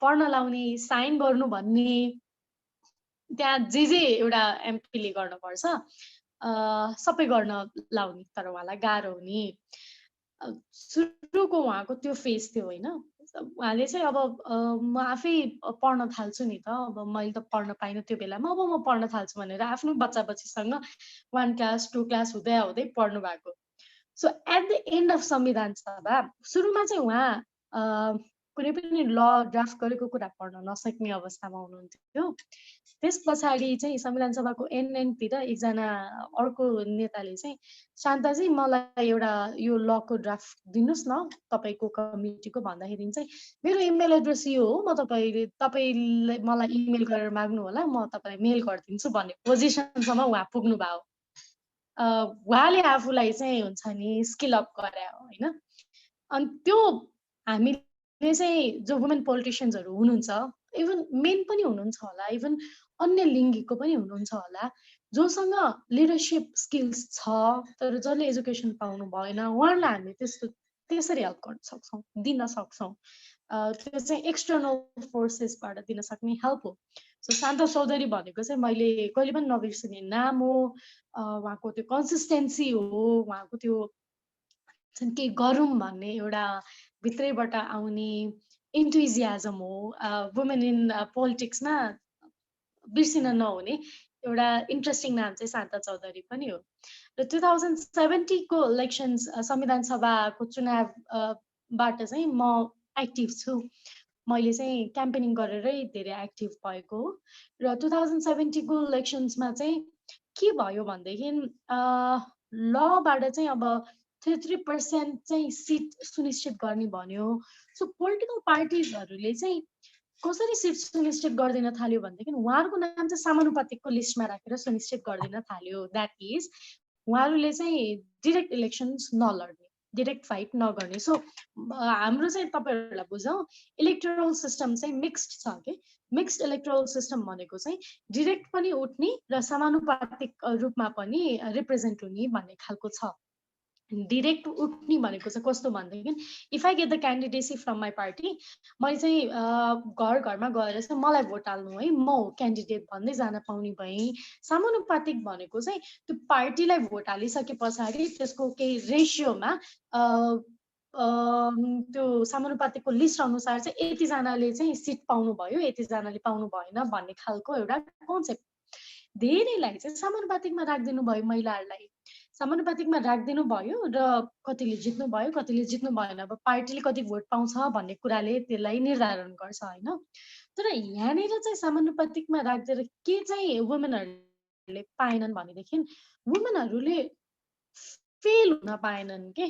पढ्न लाउने, साइन गर्नु भन्ने, त्यहाँ जे एउटा एमपीले गर्नुपर्छ सबै गर्न लाउने, तर उहाँलाई गाह्रो हुने। सुरुको उहाँको त्यो फेज थियो होइन। उहाँले चाहिँ अब म आफै पढ्न थाल्छु नि त, अब मैले त पढ्न पाइनँ त्यो बेलामा, अब म पढ्न थाल्छु भनेर आफ्नो बच्चा बच्चीसँग 1 क्लास 2 क्लास हुँदै हुँदै पढ्नु भएको। So at the end of संविधान सभा सुरुमा चाहिँ उहाँ कुनै पनि ल ड्राफ्ट गरेको कुरा पढ्न नसक्ने अवस्थामा हुनुहुन्थ्यो। त्यस पछाडि चाहिँ संविधान सभाको एन्डतिर एकजना अर्को नेताले चाहिँ शान्ताजी मलाई एउटा यो लको ड्राफ्ट दिनुहोस् न तपाईँको कमिटीको भन्दाखेरि चाहिँ मेरो इमेल एड्रेस यो हो, म तपाईँले मलाई इमेल गरेर माग्नु होला, म तपाईँलाई मेल गरिदिन्छु भन्ने पोजिसनसम्म उहाँ पुग्नु भयो। उहाँले आफूलाई चाहिँ हुन्छ नि स्किल अप गरे हो होइन। अनि त्यो हामीले चाहिँ जो वुमेन पोलिटिसियन्सहरू हुनुहुन्छ, इभन मेन पनि हुनुहुन्छ होला, इभन अन्य लिङ्गीको पनि हुनुहुन्छ होला, जोसँग लिडरसिप स्किल्स छ तर जसले एजुकेसन पाउनु भएन, उहाँहरूलाई हामी त्यसरी हेल्प गर्न सक्छौँ, दिन सक्छौँ। त्यो चाहिँ एक्सटर्नल फोर्सेसबाट दिन सक्ने हेल्प हो। सो शान्ता चौधरी भनेको चाहिँ मैले कहिले पनि नबिर्सने नाम हो। उहाँको त्यो कन्सिस्टेन्सी हो, उहाँको त्यो के गरौँ भन्ने एउटा भित्रैबाट आउने इन्थुजियाजम हो। वुमेन इन पोलिटिक्समा बिर्सिन नहुने एउटा इन्ट्रेस्टिङ नाम चाहिँ शान्ता चौधरी पनि हो। र 2070 को इलेक्सन्स संविधान सभाको चुनावबाट चाहिँ म एक्टिभ छु। मैले चाहिँ क्याम्पेनिङ गरेरै धेरै एक्टिभ भएको हो। र 2070 को इलेक्सन्समा चाहिँ के भयो भनेदेखि लबाट चाहिँ अब 33% चाहिँ सिट सुनिश्चित गर्ने भन्यो। सो पोलिटिकल पार्टिजहरूले चाहिँ कसरी सिट सुनिश्चित गर्दिन थाल्यो भनेदेखि उहाँहरूको नाम चाहिँ समानुपातिकको लिस्टमा राखेर सुनिश्चित गर्दिन थाल्यो। द्याट इज उहाँहरूले चाहिँ डिरेक्ट इलेक्सन्स नलड्ने, डिरेक्ट फाइट नगर्ने। सो हाम्रो चाहिँ तपाईँहरूलाई बुझौँ, इलेक्टोरल सिस्टम चाहिँ मिक्स्ड छ कि। मिक्स्ड इलेक्टोरल सिस्टम भनेको चाहिँ डिरेक्ट पनि उठ्ने र समानुपातिक रूपमा पनि रिप्रेजेन्ट हुने भन्ने खालको छ। डिरेक्ट उठ्ने भनेको चाहिँ कस्तो भनेदेखि if I get the candidacy from my party, मैले चाहिँ घर घरमा गएर चाहिँ मलाई भोट हाल्नु है, म हो क्यान्डिडेट भन्दै जान पाउने भएँ। समानुपातिक भनेको चाहिँ त्यो पार्टीलाई भोट हालिसके पछाडि त्यसको केही रेसियोमा त्यो समानुपातिकको लिस्ट अनुसार चाहिँ यतिजनाले चाहिँ सिट पाउनु भयो, यतिजनाले पाउनु भएन भन्ने खालको एउटा कन्सेप्ट। धेरैलाई चाहिँ समानुपातिकमा राखिदिनु भयो, महिलाहरूलाई समानुपातिकमा राखिदिनु भयो र कतिले जित्नु भयो, कतिले जित्नु भएन। अब पार्टीले कति भोट पाउँछ भन्ने कुराले त्यसलाई निर्धारण गर्छ होइन। तर यहाँनिर चाहिँ समानुपातिकमा राखिदिएर के चाहिँ वुमेनहरूले पाएनन् भनेदेखि वुमेनहरूले फेल हुन पाएनन् के।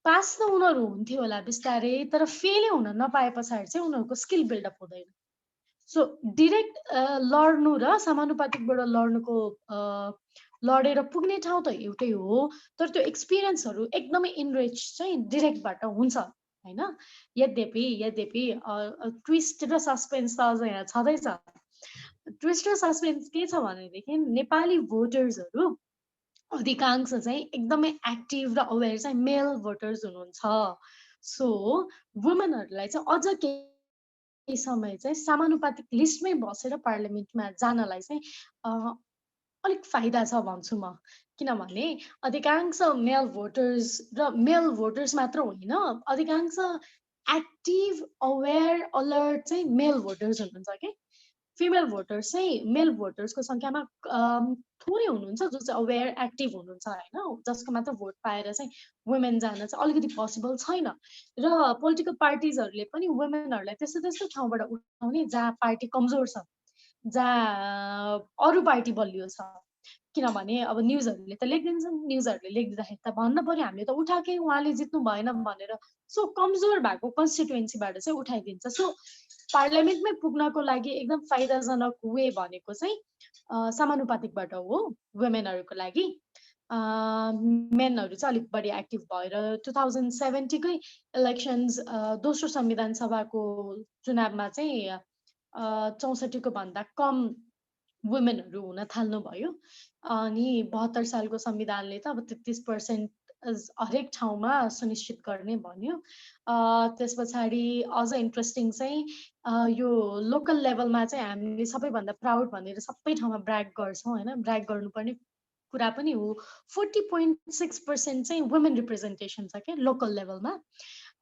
पास त उनीहरू हुन्थ्यो होला बिस्तारै, तर फेलै हुन नपाए पछाडि चाहिँ उनीहरूको स्किल बिल्डअप हुँदैन। सो डिरेक्ट लड्नु र समानुपातिकबाट लड्नुको लडेर पुग्ने ठाउँ त एउटै हो, तर त्यो एक्सपिरियन्सहरू एकदमै इनरिच चाहिँ डिरेक्टबाट हुन्छ होइन। यद्यपि ट्विस्ट र सस्पेन्स त अझ यहाँ छँदैछ। ट्विस्ट र सस्पेन्स के छ भनेदेखि नेपाली भोटर्सहरू अधिकांश चाहिँ एकदमै एक्टिभ र अवेर चाहिँ मेल भोटर्स हुनुहुन्छ। सो वुमेनहरूलाई चाहिँ अझ केही समय चाहिँ समानुपातिक लिस्टमै बसेर पार्लियामेन्टमा जानलाई चाहिँ अलिक फाइदा छ भन्छु म। किनभने अधिकांश मेल भोटर्स र मेल भोटर्स मात्र होइन, अधिकांश एक्टिभ अवेर अलर्ट चाहिँ मेल भोटर्स हुनुहुन्छ कि। फिमेल भोटर्स चाहिँ मेल भोटर्सको सङ्ख्यामा थोरै हुनुहुन्छ जो चाहिँ अवेर एक्टिभ हुनुहुन्छ होइन, जसको मात्र भोट पाएर चाहिँ वुमेन जान चाहिँ अलिकति पोसिबल छैन। र पोलिटिकल पार्टिजहरूले पनि वुमेनहरूलाई त्यस्तो ठाउँबाट उठाउने जहाँ पार्टी कमजोर छ, जहाँ अरू पार्टी बलियो छ। किनभने अब न्युजहरूले त लेखिदिन्छन्, न्युजहरूले लेखिदिँदाखेरि त भन्न पर्यो हामीले त उठाएकै उहाँले जित्नु भएन भनेर। सो कमजोर भएको कन्स्टिट्युएन्सीबाट चाहिँ उठाइदिन्छ। सो पार्लियामेन्टमै पुग्नको लागि एकदम फाइदाजनक वे भनेको चाहिँ समानुपातिकबाट हो वुमेनहरूको लागि। मेनहरू चाहिँ अलिक बढी एक्टिभ भएर 2070 कै इलेक्सन्स दोस्रो संविधान सभाको चुनावमा चाहिँ 64 को भन्दा कम वुमेनहरू हुन थाल्नुभयो। अनि 72 सालको संविधानले त अब 33% हरेक ठाउँमा सुनिश्चित गर्ने भन्यो। त्यस पछाडि अझ इन्ट्रेस्टिङ चाहिँ यो लोकल लेभलमा चाहिँ हामीले सबैभन्दा प्राउड भनेर सबै ठाउँमा ब्र्याग गर्छौँ होइन, ब्र्याग गर्नुपर्ने कुरा पनि हो। 40.6% चाहिँ वुमेन रिप्रेजेन्टेसन छ क्या लोकल लेभलमा।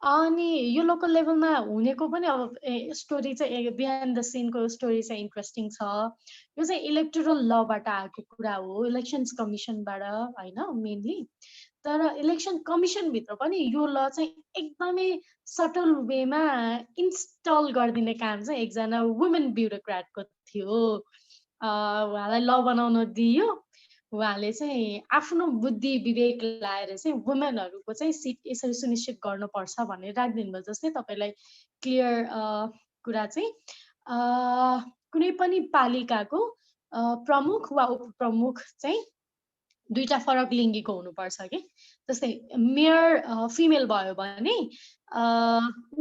अनि यो लोकल लेभलमा हुनेको पनि अब स्टोरी चाहिँ बिहाइन्ड द सिनको स्टोरी चाहिँ इन्ट्रेस्टिङ छ। यो चाहिँ इलेक्टोरल लबाट आएको कुरा हो, इलेक्सन्स कमिसनबाट होइन मेनली। तर इलेक्सन कमिसन भित्र पनि यो ल चाहिँ एकदमै सटल वेमा इन्स्टल गरिदिने काम चाहिँ एकजना वुमेन ब्युरोक्राटको थियो। उहाँलाई ल बनाउन दियो। उहाँले चाहिँ आफ्नो बुद्धि विवेक लाएर चाहिँ वुमेनहरूको चाहिँ सिट यसरी सुनिश्चित गर्नुपर्छ भनेर राखिदिनु भयो। जस्तै तपाईँलाई क्लियर कुरा चाहिँ कुनै पनि पालिकाको प्रमुख वा उपप्रमुख चाहिँ दुईटा फरक लिङ्गीको हुनुपर्छ कि। जस्तै मेयर फिमेल भयो भने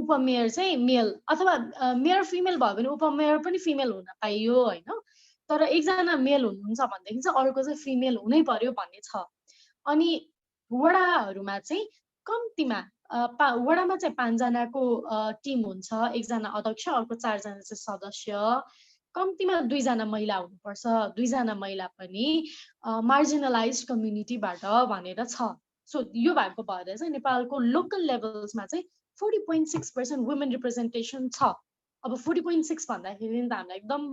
उपमेयर चाहिँ मेल, अथवा मेयर फिमेल भयो भने उपमेयर पनि फिमेल हुन पाइयो होइन। तर एकजना मेल हुनुहुन्छ भनेदेखि चाहिँ अर्को चाहिँ फिमेल हुनै पर्यो भन्ने छ। अनि वडाहरूमा चाहिँ कम्तीमा वडामा चाहिँ 5 जनाको टिम हुन्छ, एकजना अध्यक्ष, अर्को 4 जना चाहिँ सदस्य, कम्तीमा 2 जना महिला हुनुपर्छ। 2 जना महिला पनि मार्जिनलाइज्ड कम्युनिटीबाट भनेर छ। सो यो भएको भएर चाहिँ नेपालको लोकल लेभल्समा चाहिँ 40.6% वुमेन रिप्रेजेन्टेसन छ। अब 40.6 भन्दाखेरि त हामीलाई एकदम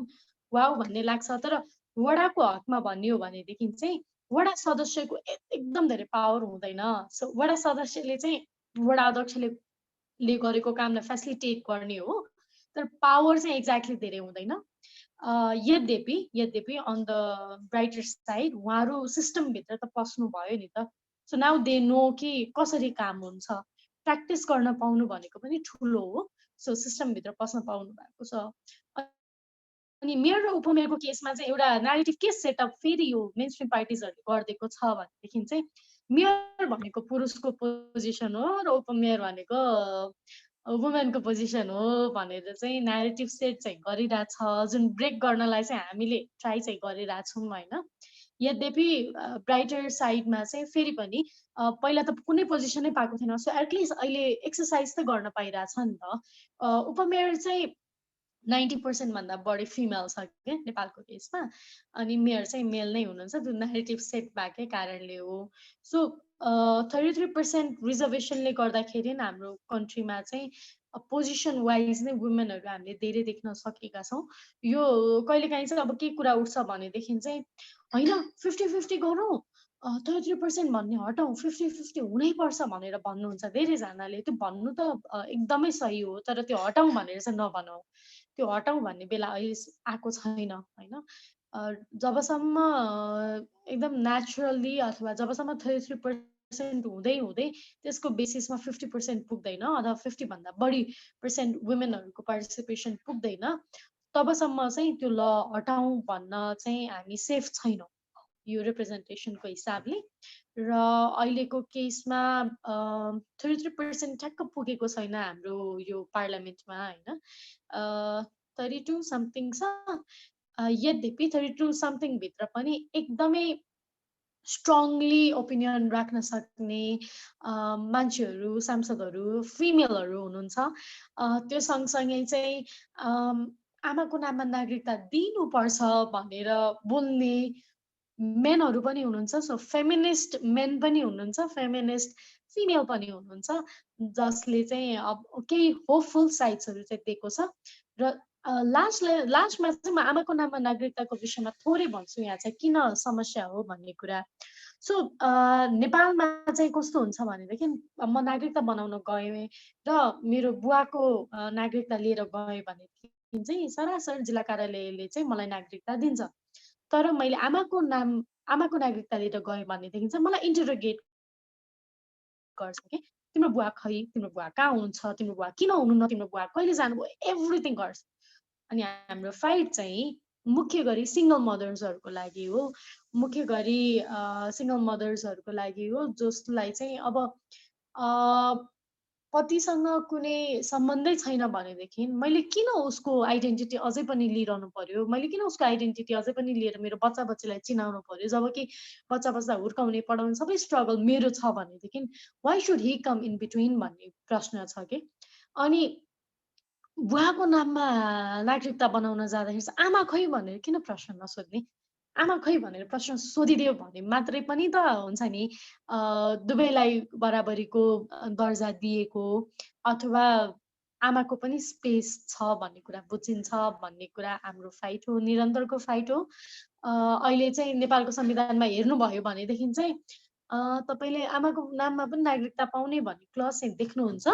वाउ भन्ने लाग्छ। तर वडाको हकमा भन्ने हो भनेदेखि चाहिँ वडा सदस्यको एकदम धेरै पावर हुँदैन। सो वडा सदस्यले चाहिँ वडा अध्यक्षले गरेको कामलाई फेसिलिटेट गर्ने हो, तर पावर चाहिँ एक्ज्याक्टली धेरै हुँदैन। यद्यपि अन द ब्राइटर साइड उहाँहरू सिस्टमभित्र त पस्नु भयो नि त। सो नाउ दे नो कि कसरी काम हुन्छ। प्र्याक्टिस गर्न पाउनु भनेको पनि ठुलो हो। सो सिस्टमभित्र पस्न पाउनु भएको छ। अनि मेयर र उपमेयरको केसमा चाहिँ एउटा न्यारेटिभ के सेटअप फेरि यो मेनस्ट्रिम पार्टिजहरूले गरिदिएको छ भनेदेखि चाहिँ मेयर भनेको पुरुषको पोजिसन हो र उपमेयर भनेको वुमेनको पोजिसन हो भनेर चाहिँ न्यारेटिभ सेट चाहिँ गरिरहेछ, जुन ब्रेक गर्नलाई चाहिँ हामीले ट्राई चाहिँ गरिरहेछौँ होइन। यद्यपि ब्राइटर साइडमा चाहिँ फेरि पनि पहिला त कुनै पोजिसनै पाएको थिएन। सो एटलिस्ट अहिले एक्सर्साइज त गर्न पाइरहेछ नि त। उपमेयर चाहिँ 90% भन्दा बढी फिमेल छ क्या नेपालको केसमा। अनि मेयर चाहिँ मेल नै हुनुहुन्छ, त्यो न्यारेटिभ सेट भएकै कारणले हो। सो 33% रिजर्भेसनले गर्दाखेरि हाम्रो कन्ट्रीमा चाहिँ पोजिसन वाइज नै वुमेनहरू हामीले धेरै देख्न सकेका छौँ। यो कहिलेकाहीँ चाहिँ अब के कुरा उठ्छ भनेदेखि चाहिँ होइन 50-50 गरौँ, 33% भन्ने हटाउँ, 50-50 हुनैपर्छ भनेर भन्नुहुन्छ धेरैजनाले। त्यो भन्नु त एकदमै सही हो, तर त्यो हटाउँ भनेर चाहिँ नभनौँ। त्यो हटाउँ भन्ने बेला अहिले आएको छैन होइन। जबसम्म एकदम नेचुरली अथवा जबसम्म 33% हुँदै हुँदै त्यसको बेसिसमा 50% पुग्दैन अथवा 50 भन्दा बढी % वुमेनहरूको पार्टिसिपेसन पुग्दैन, तबसम्म चाहिँ त्यो ल हटाउँ भन्न चाहिँ हामी सेफ छैनौँ यो रिप्रेजेन्टेसनको हिसाबले। र अहिलेको केसमा 33% ठ्याक्क पुगेको छैन हाम्रो यो पार्लियामेन्टमा होइन। 32 समथिङ छ। यद्यपि 32 समथिङ भित्र पनि एकदमै स्ट्रङली ओपिनियन राख्न सक्ने मान्छेहरू, सांसदहरू फिमेलहरू हुनुहुन्छ। त्यो सँगसँगै चाहिँ आमाको नाममा नागरिकता दिनुपर्छ भनेर बोल्ने मेनहरू पनि हुनुहुन्छ। सो फेमिनिस्ट मेन पनि हुनुहुन्छ, फेमिनिस्ट फिमेल पनि हुनुहुन्छ, जसले चाहिँ अब केही होपफुल साइड्सहरू चाहिँ दिएको छ। र लास्टमा चाहिँ म आमाको नाममा नागरिकताको विषयमा थोरै भन्छु यहाँ चाहिँ किन समस्या हो भन्ने कुरा। सो नेपालमा चाहिँ कस्तो हुन्छ भनेदेखि म नागरिकता बनाउन गएँ र मेरो बुवाको नागरिकता लिएर गएँ भनेदेखि चाहिँ सरासर जिल्ला कार्यालयले चाहिँ मलाई नागरिकता दिन्छ। तर मैले आमाको नागरिकता लिएर गएँ भनेदेखि चाहिँ मलाई इन्टरोगेट गर्छ कि तिम्रो बुवा खै, तिम्रो बुवा कहाँ हुनुहुन्छ, तिम्रो बुवा किन हुनुहुन्न, तिम्रो बुवा कहिले जानुभयो, एभ्रिथिङ गर्छ। अनि हाम्रो फाइट चाहिँ मुख्य गरी सिङ्गल मदर्सहरूको लागि हो, मुख्य गरी सिङ्गल मदर्सहरूको लागि हो, जसलाई चाहिँ अब पतिसँग कुनै सम्बन्धै छैन भनेदेखि मैले किन उसको आइडेन्टिटी अझै पनि लिइरहनु पर्यो, मैले किन उसको आइडेन्टिटी अझै पनि लिएर मेरो बच्चाबच्चीलाई चिनाउनु पर्यो, जबकि बच्चा हुर्काउने पढाउने सबै स्ट्रगल मेरो छ भनेदेखि why should he come in between भन्ने प्रश्न छ कि। अनि बुवाको नाममा नागरिकता बनाउन जाँदाखेरि चाहिँ आमा खै भनेर किन प्रश्न नसोध्ने, आमा खै भनेर प्रश्न सोधिदियो भने मात्रै पनि त हुन्छ नि दुवैलाई बराबरीको दर्जा दिएको अथवा आमाको पनि स्पेस छ भन्ने कुरा बुझिन्छ भन्ने कुरा हाम्रो फाइट हो, निरन्तरको फाइट हो। अहिले चाहिँ नेपालको संविधानमा हेर्नुभयो भनेदेखि चाहिँ तपाईँले आमाको नाममा पनि नागरिकता पाउने भन्ने क्लज चाहिँ देख्नुहुन्छ,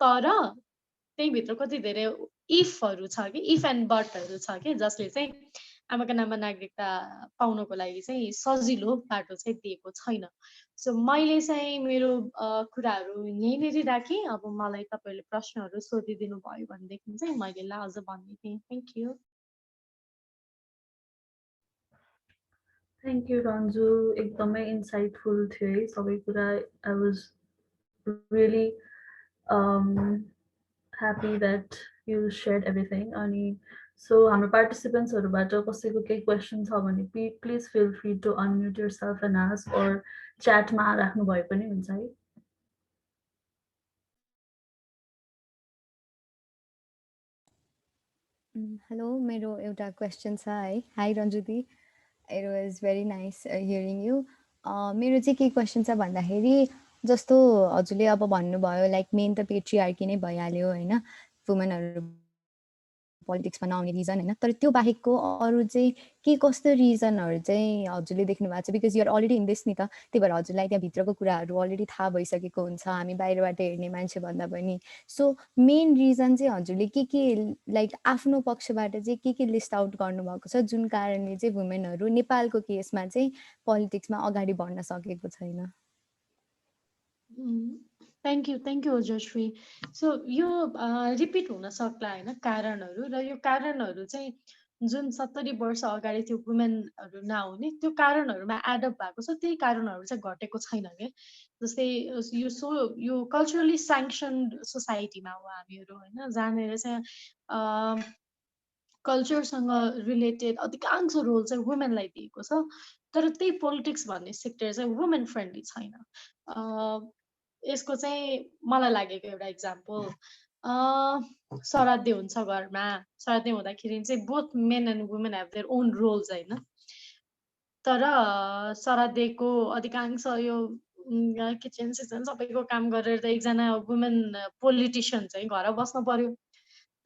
तर त्यहीभित्र कति धेरै इफहरू छ कि इफ एन्ड बटहरू छ कि जसले चाहिँ आमाको नाममा नागरिकता पाउनको लागि चाहिँ सजिलो बाटो चाहिँ दिएको छैन। सो मैले चाहिँ मेरो कुराहरू यहीँनिर राखेँ। अब मलाई तपाईँहरूले प्रश्नहरू सोधिदिनु भयो भनेदेखि चाहिँ मैले अझ भन्ने थिएँ। Thank you. Thank you Ranju, एकदमै इन्साइटफुल थियो है सबै कुरा। I was really happy that you shared everything. अनि सो हाम्रो पार्टिसिपेन्ट्सहरूबाट कसैको केही क्वेसन छ भने please feel free to unmute yourself and ask, or च्याटमा राख्नु भए पनि हुन्छ है। हेलो, मेरो एउटा क्वेसन छ है। हाई रन्जुदी, it was very nice hearing you. मेरो चाहिँ के क्वेसन छ भन्दाखेरि जस्तो हजुरले अब भन्नुभयो लाइक मेन त पेट्रिआर्की नै भइहाल्यो होइन, वुमेनहरू पोलिटिक्समा नआउने रिजन होइन, तर त्यो बाहेकको अरू चाहिँ के कस्तो रिजनहरू चाहिँ हजुरले देख्नु भएको छ? Because you're already in this नि त, त्यही भएर हजुरलाई त्यहाँभित्रको कुराहरू अलरेडी थाहा भइसकेको हुन्छ, हामी बाहिरबाट हेर्ने मान्छे भन्दा पनि। सो मेन रिजन चाहिँ हजुरले के लाइक आफ्नो पक्षबाट चाहिँ के लिस्ट आउट गर्नुभएको छ जुन कारणले चाहिँ वुमेनहरू नेपालको केसमा चाहिँ पोलिटिक्समा अगाडि बढ्न सकेको छैन? थ्याङ्क यू ओजस्वी। सो यो रिपिट हुन सक्ला होइन कारणहरू, र यो कारणहरू चाहिँ जुन 70 वर्ष अगाडि त्यो वुमेनहरू नआउने त्यो कारणहरूमा एडअप भएको छ, त्यही कारणहरू चाहिँ घटेको छैन क्या। जस्तै यो कल्चरली स्याङ्सन्ड सोसाइटीमा हो हामीहरू होइन, जहाँनिर चाहिँ कल्चरसँग रिलेटेड अधिकांश रोल चाहिँ वुमेनलाई दिएको छ, तर त्यही पोलिटिक्स भन्ने सेक्टर चाहिँ वुमेन फ्रेन्डली छैन। यसको चाहिँ मलाई लागेको एउटा इक्जाम्पल, श्राद्धे हुन्छ घरमा, श्राद्धे हुँदाखेरि चाहिँ both men and women have their own roles होइन, तर श्राद्धेको अधिकांश यो किचन सिचन सबैको काम गरेर त एकजना वुमेन पोलिटिसियन चाहिँ घर बस्नु पर्यो,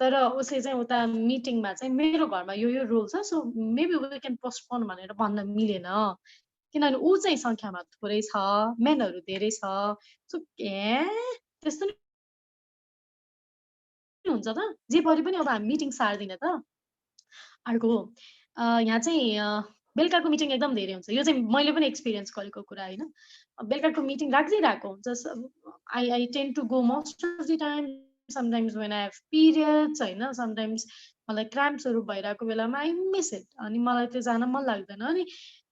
तर उसले चाहिँ उता मिटिङमा चाहिँ मेरो घरमा यो रोल छ, so maybe we can postpone भनेर भन्न मिलेन, किनभने ऊ चाहिँ सङ्ख्यामा थोरै छ, मेनहरू धेरै छ। सो त्यस्तो हुन्छ त, जे परे पनि अब हामी मिटिङ सार्दिन त। अर्को यहाँ चाहिँ बेलुकाको मिटिङ एकदम धेरै हुन्छ, यो चाहिँ मैले पनि एक्सपिरियन्स गरेको कुरा होइन। बेलुकाको मिटिङ राखिदिइरहेको हुन्छ, I tend to go most of the time, sometimes when I have periods होइन, समटाइम्स मलाई क्राम्प्सहरू भइरहेको बेलामा आई मिस इट, अनि मलाई त्यो जान मन लाग्दैन। अनि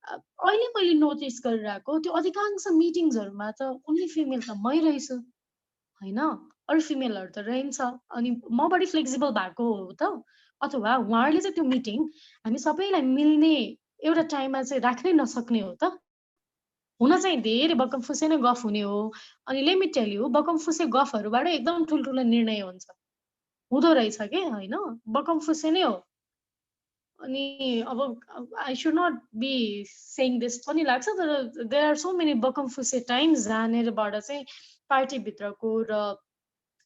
अहिले मैले नोटिस गरिरहेको त्यो अधिकांश मिटिङ्सहरूमा त ओन्ली फिमेल त मै रहेछु होइन, अरू फिमेलहरू त रहन्छ, अनि म बढी फ्लेक्सिबल भएको हो त, अथवा उहाँहरूले चाहिँ त्यो मिटिङ हामी सबैलाई मिल्ने एउटा टाइममा चाहिँ राख्नै नसक्ने हो त। हुन चाहिँ धेरै बकमफुसे नै गफ हुने हो, अनि लेट मी टेल यु, बकमफुसे गफहरूबाट एकदम ठुल्ठुलो निर्णय हुन्छ, हुँदो रहेछ के होइन, बकमफुसे नै हो। अनि अब I should not be saying this पनि लाग्छ, तर देयर आर सो मेनी बकमफुसे टाइम्स जहाँनिरबाट चाहिँ पार्टीभित्रको र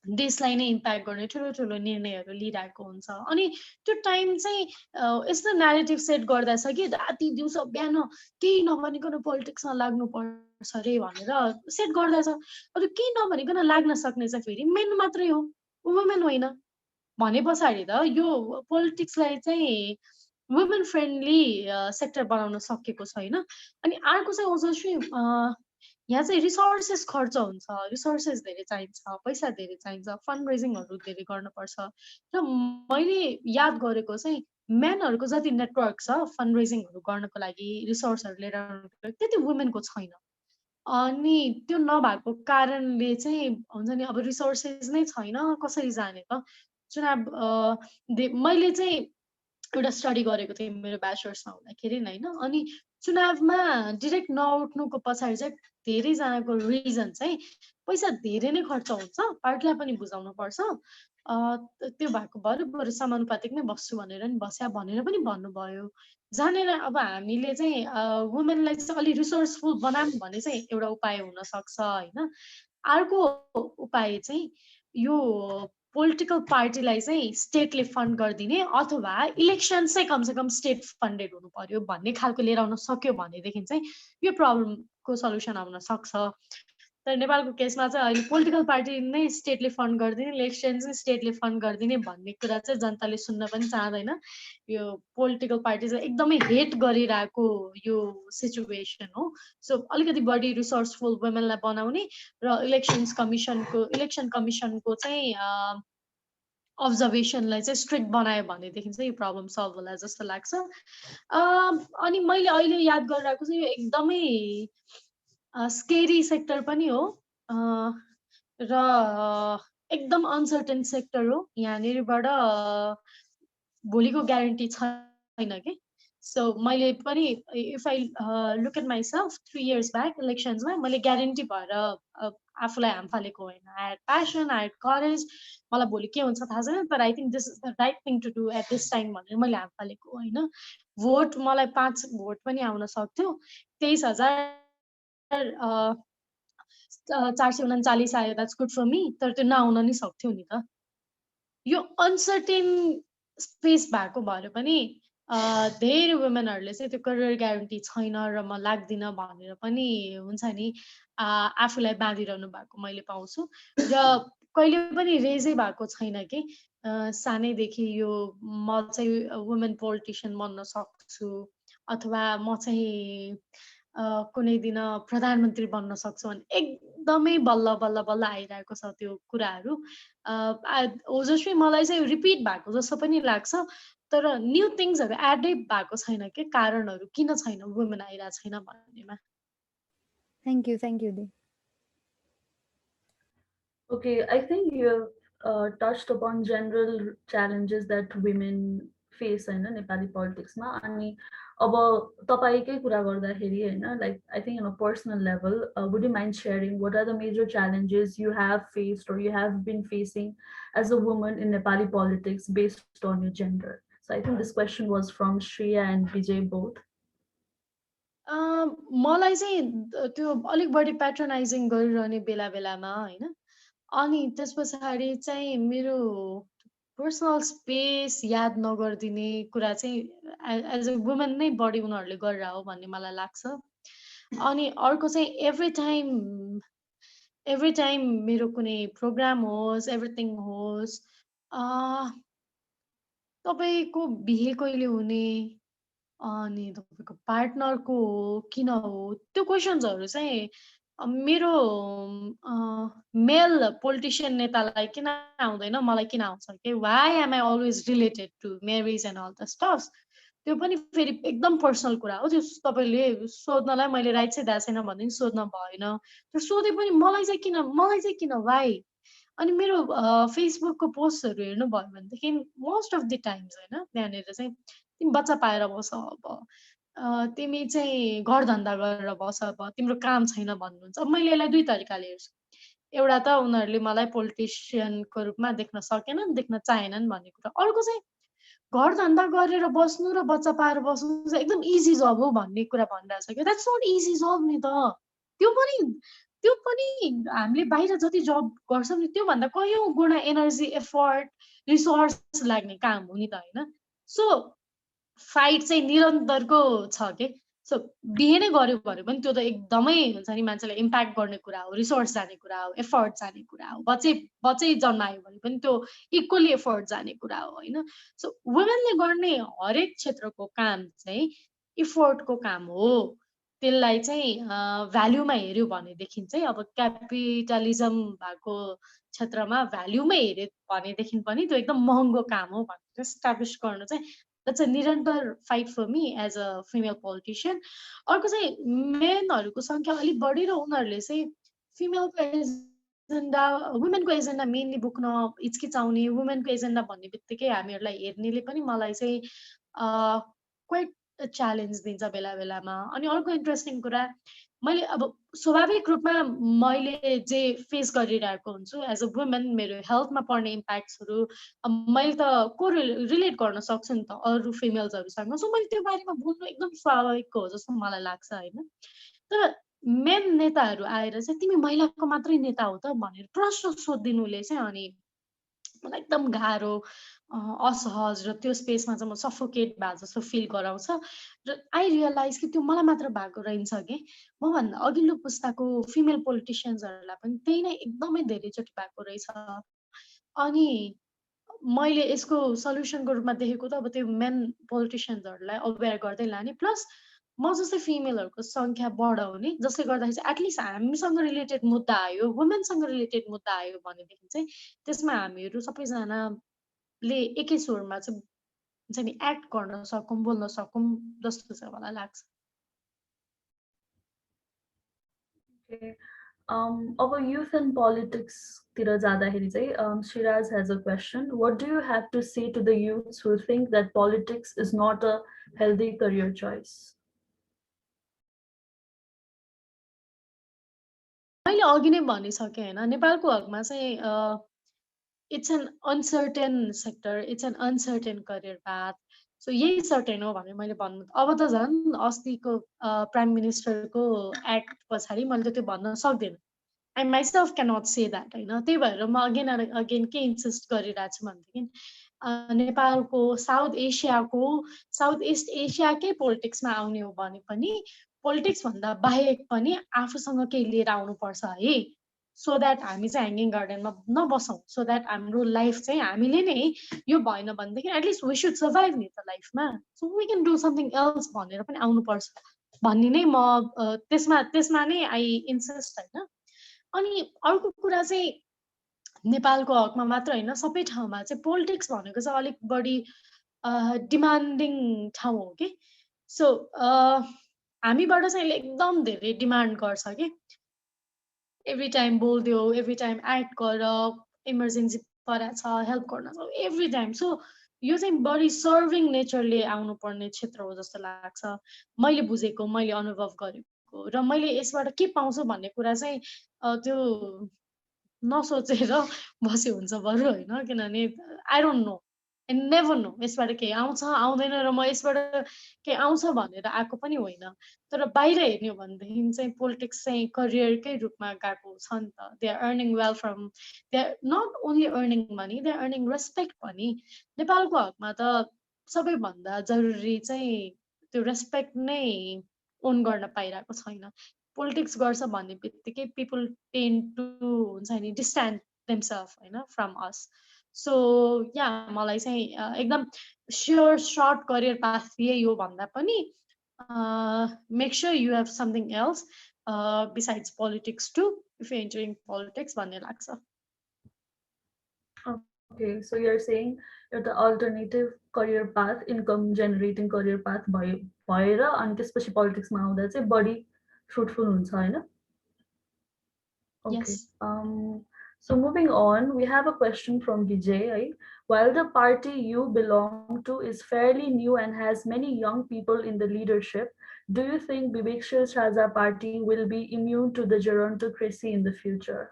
देशलाई नै इम्प्याक्ट गर्ने ठुलो निर्णयहरू लिइरहेको हुन्छ। अनि त्यो टाइम चाहिँ यस्तो न्यारेटिभ सेट गर्दछ कि राति दिउँसो बिहान केही नभनिकन पोलिटिक्समा लाग्नुपर्छ अरे भनेर सेट गर्दछ। अरू केही नभनिकन लाग्न सक्ने चाहिँ फेरि मेन मात्रै हो, वुमेन होइन भने पछाडि त यो पोलिटिक्सलाई चाहिँ वुमेन फ्रेन्डली सेक्टर बनाउन सकेको छैन। अनि अर्को चाहिँ ओजस्वी, यहाँ चाहिँ रिसोर्सेस खर्च हुन्छ, रिसोर्सेस धेरै चाहिन्छ, पैसा धेरै चाहिन्छ, फन्ड रेजिङहरू धेरै गर्नुपर्छ। र मैले याद गरेको चाहिँ मेनहरूको जति नेटवर्क छ फन्ड रेजिङहरू गर्नको लागि, रिसोर्सहरू लिएर आउनुको लागि, त्यति वुमेनको छैन। अनि त्यो नभएको कारणले चाहिँ हुन्छ नि, अब रिसोर्सेस नै छैन, कसरी जाने त चुनाव। मैले चाहिँ एउटा स्टडी गरेको थिएँ मेरो ब्याचलर्समा हुँदाखेरि होइन, अनि चुनावमा डिरेक्ट नउठ्नुको पछाडि चाहिँ धेरैजनाको रिजन चाहिँ पैसा धेरै नै खर्च हुन्छ, पार्टीलाई पनि बुझाउनु पर्छ, त्यो भएको भएर बरु समानुपातिक नै बस्छु भनेर नि बस्या भनेर पनि भन्नुभयो। जहाँनिर अब हामीले चाहिँ वुमेनलाई चाहिँ अलि रिसोर्सफुल बनाऊँ भने चाहिँ एउटा उपाय हुनसक्छ होइन। अर्को उपाय चाहिँ यो पोलिटिकल पार्टीलाई चाहिँ स्टेटले फन्ड गरिदिने, अथवा इलेक्सन चाहिँ कमसेकम स्टेट फन्डेड हुनु पर्यो भन्ने खालको लिएर आउन सक्यो भनेदेखि चाहिँ यो प्रब्लम को सल्युसन आउन सक्छ। तर नेपालको केसमा चाहिँ अहिले पोलिटिकल पार्टी नै स्टेटले फन्ड गरिदिने, इलेक्सन चाहिँ स्टेटले फन्ड गरिदिने भन्ने कुरा चाहिँ जनताले सुन्न पनि चाहँदैन। यो पोलिटिकल पार्टी चाहिँ एकदमै हेट गरिरहेको यो सिचुएसन हो। सो अलिकति बढी रिसोर्सफुल वुमेनलाई बनाउने र इलेक्सन कमिसनको चाहिँ अब्जर्भेसनलाई चाहिँ स्ट्रिक्ट बनायो भनेदेखि चाहिँ यो प्रब्लम सल्भ होला जस्तो लाग्छ। अनि मैले अहिले याद गरिरहेको चाहिँ यो एकदमै स्केरी सेक्टर पनि हो र एकदम अनसर्टेन सेक्टर हो। यहाँनिरबाट भोलिको ग्यारेन्टी छैन कि। सो मैले पनि if I look at myself 3 years back इलेक्सन्समा मैले ग्यारेन्टी भएर आफूलाई हाम फालेको होइन। I had passion, I had courage, मलाई भोलि के हुन्छ थाहा छैन, तर I think this is the right thing to do at this time भनेर मैले हाम फालेको होइन। भोट मलाई 5 भोट पनि आउन सक्थ्यो, 23,000 439 आयो, द्याट्स गुड फर मी, तर त्यो नआउन नि सक्थ्यो नि त। यो अनसर्टेन स्पेस भएको भएर पनि धेरै वुमेनहरूले चाहिँ त्यो करियर ग्यारेन्टी छैन र म लाग्दिनँ भनेर पनि हुन्छ नि आफूलाई बाँधिरहनु भएको मैले पाउँछु। र कहिले पनि रेजै भएको छैन कि सानैदेखि यो म चाहिँ वुमेन पोलिटिसियन बन्न सक्छु अथवा म चाहिँ कुनै दिन प्रधानमन्त्री बन्न सक्छु भने एकदमै बल्ल बल्ल बल्ल आइरहेको छ त्यो कुराहरू। ओजस्वी मलाई चाहिँ रिपिट भएको जस्तो पनि लाग्छ, तर न्यू थिङ्सहरू एडै भएको छैन कि कारणहरू किन छैन वुमेन आइरहेको छैन भन्नेमा। Thank you the. Okay, I think you have touched upon general challenges that women face in Nepali politics ma, अनि अब तपाईकै कुरा गर्दाखेरि हैन, like I think on a personal level, would you mind sharing what are the major challenges you have faced or you have been facing as a woman in Nepali politics based on your gender? So I think this question was from Shreya and Vijay both. मलाई चाहिँ त्यो अलिक बढी patronising गरिरहने बेला बेलामा होइन, अनि त्यस पछाडि चाहिँ मेरो पर्सनल स्पेस याद नगरिदिने कुरा चाहिँ एज अ वुमेन नै बढी उनीहरूले गरेर हो भन्ने मलाई लाग्छ। अनि अर्को चाहिँ एभ्री टाइम मेरो कुनै प्रोग्राम होस्, एभ्रिथिङ होस्, तपाईँको बिहे कहिले हुने, अनि तपाईँको पार्टनरको किन हो, त्यो क्वेसन्सहरू चाहिँ मेरो मेल पोलिटिसियन नेतालाई किन आउँदैन, मलाई किन आउँछ कि why am I always related to marriage and all the stuffs. त्यो पनि फेरि एकदम पर्सनल कुरा हो, त्यो तपाईँले सोध्नलाई मैले राइट चाहिँ दिएको छैन भनेदेखि सोध्न भएन, तर सोधे पनि मलाई चाहिँ किन वाइ। अनि मेरो फेसबुकको पोस्टहरू हेर्नुभयो भनेदेखि मोस्ट अफ द टाइम्स होइन त्यहाँनिर चाहिँ तिमी बच्चा पाएर बस, अब तिमी चाहिँ घर धन्दा गरेर बस, अब तिम्रो काम छैन भन्नुहुन्छ। अब मैले यसलाई 2 तरिकाले हेर्छु। एउटा त उनीहरूले मलाई पोलिटिसियनको रूपमा देख्न सकेनन्, देख्न चाहेनन् भन्ने कुरा। अर्को चाहिँ घर धन्दा गरेर बस्नु र बच्चा पाएर बस्नु चाहिँ एकदम इजी जब हो भन्ने कुरा भनिरहेको छ कि द्याट्स नट इजी जब नि त। त्यो पनि हामीले बाहिर जति जब गर्छौँ नि त्योभन्दा कयौँ गुणा एनर्जी, एफर्ट, रिसोर्स लाग्ने काम हो नि त होइन। सो फाइट चाहिँ निरन्तरको छ के। सो बिहे नै गर्यो भने पनि त्यो त एकदमै हुन्छ नि मान्छेलाई इम्प्याक्ट गर्ने कुरा हो, रिसोर्स जाने कुरा हो, एफर्ट जाने कुरा हो। बच्चै जन्मायो भने पनि त्यो इक्वली एफर्ट जाने कुरा हो होइन। सो वुमेनले गर्ने हरेक क्षेत्रको काम चाहिँ इफोर्टको काम हो। त्यसलाई चाहिँ भ्याल्युमा हेऱ्यो भनेदेखि चाहिँ अब क्यापिटलिजम भएको क्षेत्रमा भ्याल्युमै हेऱ्यो भनेदेखि पनि त्यो एकदम महँगो काम हो भनेर इस्टाब्लिस गर्न चाहिँ द्याट्स अ निरन्तर fight for me as a female politician. अर्को चाहिँ मेनहरूको सङ्ख्या अलिक बढी र उनीहरूले चाहिँ फिमेलको एजेन्डा, वुमेनको एजेन्डा मेनली बोक्न हिचकिचाउने, वुमेनको एजेन्डा भन्ने बित्तिकै हामीहरूलाई हेर्नेले पनि मलाई चाहिँ क्वाइट च्यालेन्ज दिन्छ बेला बेलामा। अनि अर्को इन्ट्रेस्टिङ कुरा, मैले अब स्वाभाविक रूपमा मैले जे फेस गरिरहेको हुन्छु एज अ वुमेन, मेरो हेल्थमा पर्ने इम्प्याक्ट्सहरू मैले त रिलेट गर्न सक्छु नि त अरू फिमेल्सहरूसँग। सो मैले त्यो बारेमा बोल्नु एकदम स्वाभाविक हो जस्तो मलाई लाग्छ होइन। तर मेन नेताहरू आएर चाहिँ तिमी महिलाको मात्रै नेता हो त भनेर प्रश्न सोधिदिनुले चाहिँ अनि मलाई एकदम गाह्रो असहज र त्यो स्पेसमा चाहिँ म सफोकेट भए जस्तो फिल गराउँछ र आई रियलाइज कि त्यो मलाई मात्र भएको रहेछ कि मभन्दा अघिल्लो पुस्ताको फिमेल पोलिटिसियन्सहरूलाई पनि त्यही नै एकदमै धेरैचोटि भएको रहेछ अनि मैले यसको सल्युसनको रूपमा देखेको त अब त्यो मेन पोलिटिसियन्सहरूलाई अवेर गर्दै लाने प्लस म जस्तै फिमेलहरूको सङ्ख्या बढाउने जसले गर्दाखेरि चाहिँ एटलिस्ट हामीसँग रिलेटेड मुद्दा आयो वुमेनसँग रिलेटेड मुद्दा आयो भनेदेखि चाहिँ त्यसमा हामीहरू सबैजनाले एकै स्वरमा चाहिँ हुन्छ नि एक्ट गर्न सकौँ बोल्न सकौँ जस्तो चाहिँ मलाई लाग्छ Okay. Our youth and politics तिर जाँदाखेरि चाहिँ Shiraz has a question. What do you have to say to the youths who think that politics is not a healthy career choice? मैले अघि नै भनिसकेँ होइन नेपालको हकमा चाहिँ it's an uncertain sector it's an uncertain career path so यही certain हो भने मैले भन्नु अब त झन् अस्तिको प्राइम मिनिस्टरको एक्ट पछाडि मैले त त्यो भन्न सक्दिनँ I myself can not say that होइन त्यही भएर म अगेन अगेन के इन्सिस्ट गरिरहेको छु भनेदेखि नेपालको साउथ इस्ट एसियाकै पोलिटिक्समा आउने हो भने पनि पोलिटिक्स भन्दा बाहेक पनि आफूसँग केही लिएर आउनुपर्छ है सो द्याट हामी चाहिँ ह्याङ्गिङ गार्डनमा नबसौँ सो द्याट हाम्रो लाइफ चाहिँ हामीले नै यो भएन भनेदेखि एटलिस्ट वी सुड सर्भाइभ नि त लाइफमा so we can do something else भनेर पनि आउनुपर्छ भन्ने नै म त्यसमा नै आई इन्सिस्ट होइन अनि अर्को कुरा चाहिँ नेपालको हकमा मात्र होइन सबै ठाउँमा चाहिँ पोलिटिक्स भनेको चाहिँ अलिक बढी डिमान्डिङ ठाउँ हो कि सो हामीबाट चाहिँ यसले एकदम धेरै डिमान्ड गर्छ कि एभ्री टाइम बोलिदियो एभ्री टाइम एक्ट गर इमर्जेन्सी परेछ हेल्प गर्न एभ्री टाइम सो यो चाहिँ बढी सर्भिङ नेचरले आउनुपर्ने क्षेत्र हो जस्तो लाग्छ मैले बुझेको मैले अनुभव गरेको र मैले यसबाट के पाउँछु भन्ने कुरा चाहिँ त्यो नसोचेर बसे हुन्छ बरु होइन किनभने I don't know and never know यसबाट केही आउँछ आउँदैन र म यसबाट केही आउँछ भनेर आएको पनि होइन तर बाहिर हेर्ने हो भनेदेखि चाहिँ पोलिटिक्स चाहिँ करियरकै रूपमा गएको छ नि त they are earning well from they are not only earning money they are earning respect पनि नेपालको हकमा त सबैभन्दा जरुरी चाहिँ त्यो रेस्पेक्ट नै ओन गर्न पाइरहेको छैन पोलिटिक्स गर्छ भन्ने बित्तिकै पिपल टेन टु हुन्छ नि डिस्ट्यान्स देमसेल्फ होइन फ्रम अस सो या मलाई चाहिँ एकदम स्योर सर्ट करियर पाथ यही हो भन्दा पनि make sure you have something else besides politics to if you entering politics भन्ने लाग्छ Okay, so you're saying that the alternative career path, income generating career path भएर अनि त्यसपछि पोलिटिक्समा आउँदा चाहिँ बढी फ्रुटफुल हुन्छ हैन? Okay. Yes. So moving on, we have a question from Vijay. Right? While the party you belong to is fairly new and has many young people in the leadership, do you think Vivek Shilshraja party will be immune to the gerontocracy in the future?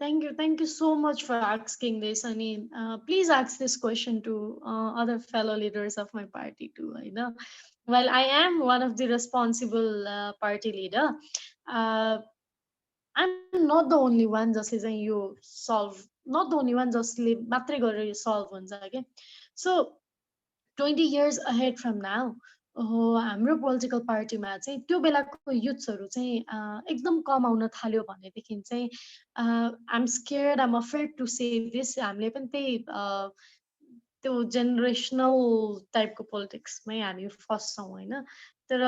Thank you so much for asking this. I mean, please ask this question to other fellow leaders of my party too. I know. Well, I am one of the responsible party leader. I'm not the only one just saying you solve. Not the only one just matre गरेर solve हुन्छ के. So 20 years ahead from now, हाम्रो political पार्टीमा चाहिँ त्यो बेलाको युथ्सहरू चाहिँ एकदम कम आउन थाल्यो भनेदेखि चाहिँ I'm scared I'm afraid to say this हामीले पनि त्यही त्यो जेनेरेसनल टाइपको पोलिटिक्समै हामी फस्छौँ होइन तर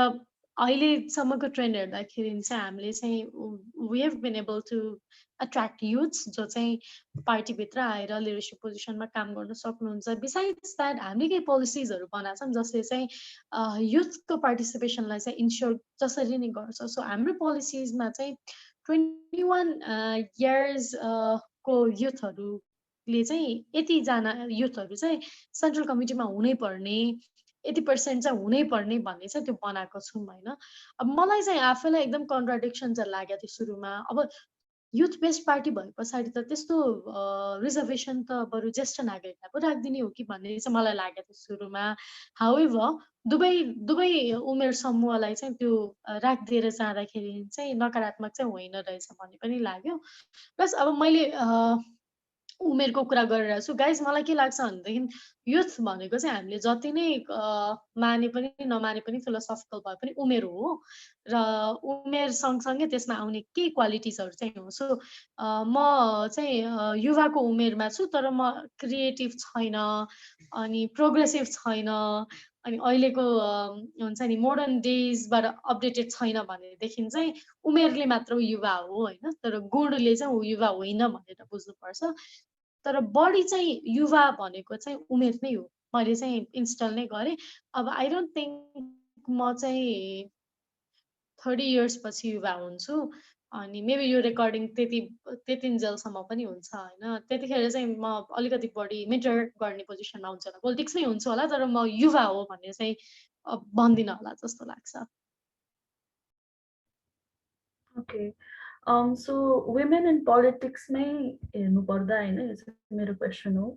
अहिलेसम्मको ट्रेन्ड हेर्दाखेरि चाहिँ हामीले चाहिँ we have been able to attract youths जो चाहिँ पार्टीभित्र आएर लिडरसिप पोजिसनमा काम गर्न सक्नुहुन्छ बिसाइड्स द्याट हामीले केही पोलिसिजहरू बनाएको छौँ जसले चाहिँ युथको पार्टिसिपेसनलाई चाहिँ इन्स्योर जसरी नै गर्छ सो हाम्रो पोलिसिजमा चाहिँ 21 इयर्स को युथहरूले चाहिँ यतिजना युथहरू चाहिँ सेन्ट्रल कमिटीमा हुनै पर्ने 80% चाहिँ हुनै पर्ने भन्ने चाहिँ त्यो बनाएको छौँ होइन अब मलाई चाहिँ आफैलाई एकदम कन्ट्राडिक्सन चाहिँ लाग्यो थियो सुरुमा अब युथ बेस्ड पार्टी भए पछाडि त त्यस्तो रिजर्भेसन त बरु ज्येष्ठ नागरिकलाई पो राखिदिने हो कि भन्ने चाहिँ मलाई लागेको थियो सुरुमा हाउएभर दुवै उमेर समूहलाई चाहिँ त्यो राखिदिएर जाँदाखेरि चाहिँ नकारात्मक चाहिँ होइन रहेछ भन्ने पनि लाग्यो प्लस अब मैले उमेरको कुरा गरिरहेको छु गाइज। मलाई के लाग्छ भनेदेखि युथ भनेको चाहिँ हामीले जति नै माने पनि नमाने पनि फिलोसफिकल भए पनि उमेर हो र उमेर सँगसँगै त्यसमा आउने केही क्वालिटिजहरू चाहिँ हो। सो म चाहिँ युवाको उमेरमा छु तर म क्रिएटिभ छैन अनि प्रोग्रेसिभ छैन अनि अहिलेको हुन्छ नि मोडर्न डेजबाट अपडेटेड छैन भनेदेखि चाहिँ उमेरले मात्र युवा हो होइन, तर गुणले चाहिँ ऊ युवा होइन भनेर बुझ्नुपर्छ। तर बढी चाहिँ युवा भनेको चाहिँ उमेर नै हो। मैले चाहिँ इन्स्टल नै गरेँ। अब आई डोन्ट थिङ्क म चाहिँ 30 इयर्स पछि युवा हुन्छु अनि मेबी यो रेकर्डिङ त्यतिन्जेलसम्म पनि हुन्छ होइन। त्यतिखेर चाहिँ म अलिकति बढी मेटर गर्ने पोजिसनमा हुन्छ होला, पोलिटिक्समै हुन्छु होला, तर म युवा हो भन्ने चाहिँ भन्दिनँ होला जस्तो लाग्छ। Okay. So women in politics में हेर्नु पर्दा हैन, यो चाहिँ मेरो क्वेसन हो।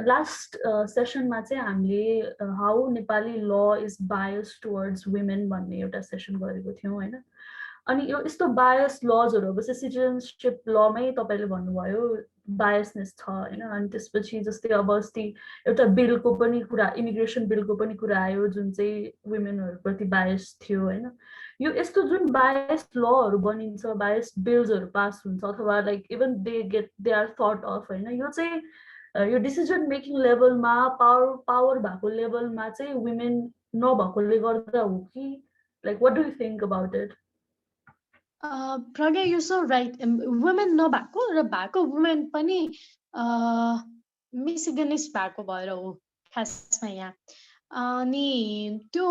लास्ट सेसनमा चाहिँ हामीले हाउ नेपाली ल इज बायस टुवर्ड्स वुमेन भन्ने एउटा सेसन गरेको थियौँ हैन। अनि यो यस्तो बायस लजहरू अब चाहिँ सिटिजनसिप लमै तपाईँले भन्नुभयो बायसनेस छ हैन। अनि त्यसपछि जस्तै अब अस्ति एउटा बिलको पनि कुरा, इमिग्रेसन बिलको पनि कुरा आयो जुन चाहिँ वुमेनहरूप्रति बायस थियो हैन। यो यस्तो जुन बायस लहरू बनिन्छ, बायस बिल्सहरू पास हुन्छ अथवा like even they are thought of हैन, यो चाहिँ यो डिसिजन मेकिङ लेभलमा पावर भएको लेभलमा चाहिँ वुमेन नभएकोले गर्दा हो कि like what do you think about it? Pragya, you so right. Women नभएको र भएको वुमेन पनि मिसिगनिस्ट भएको भएर हो खासमा यहाँ। अनि त्यो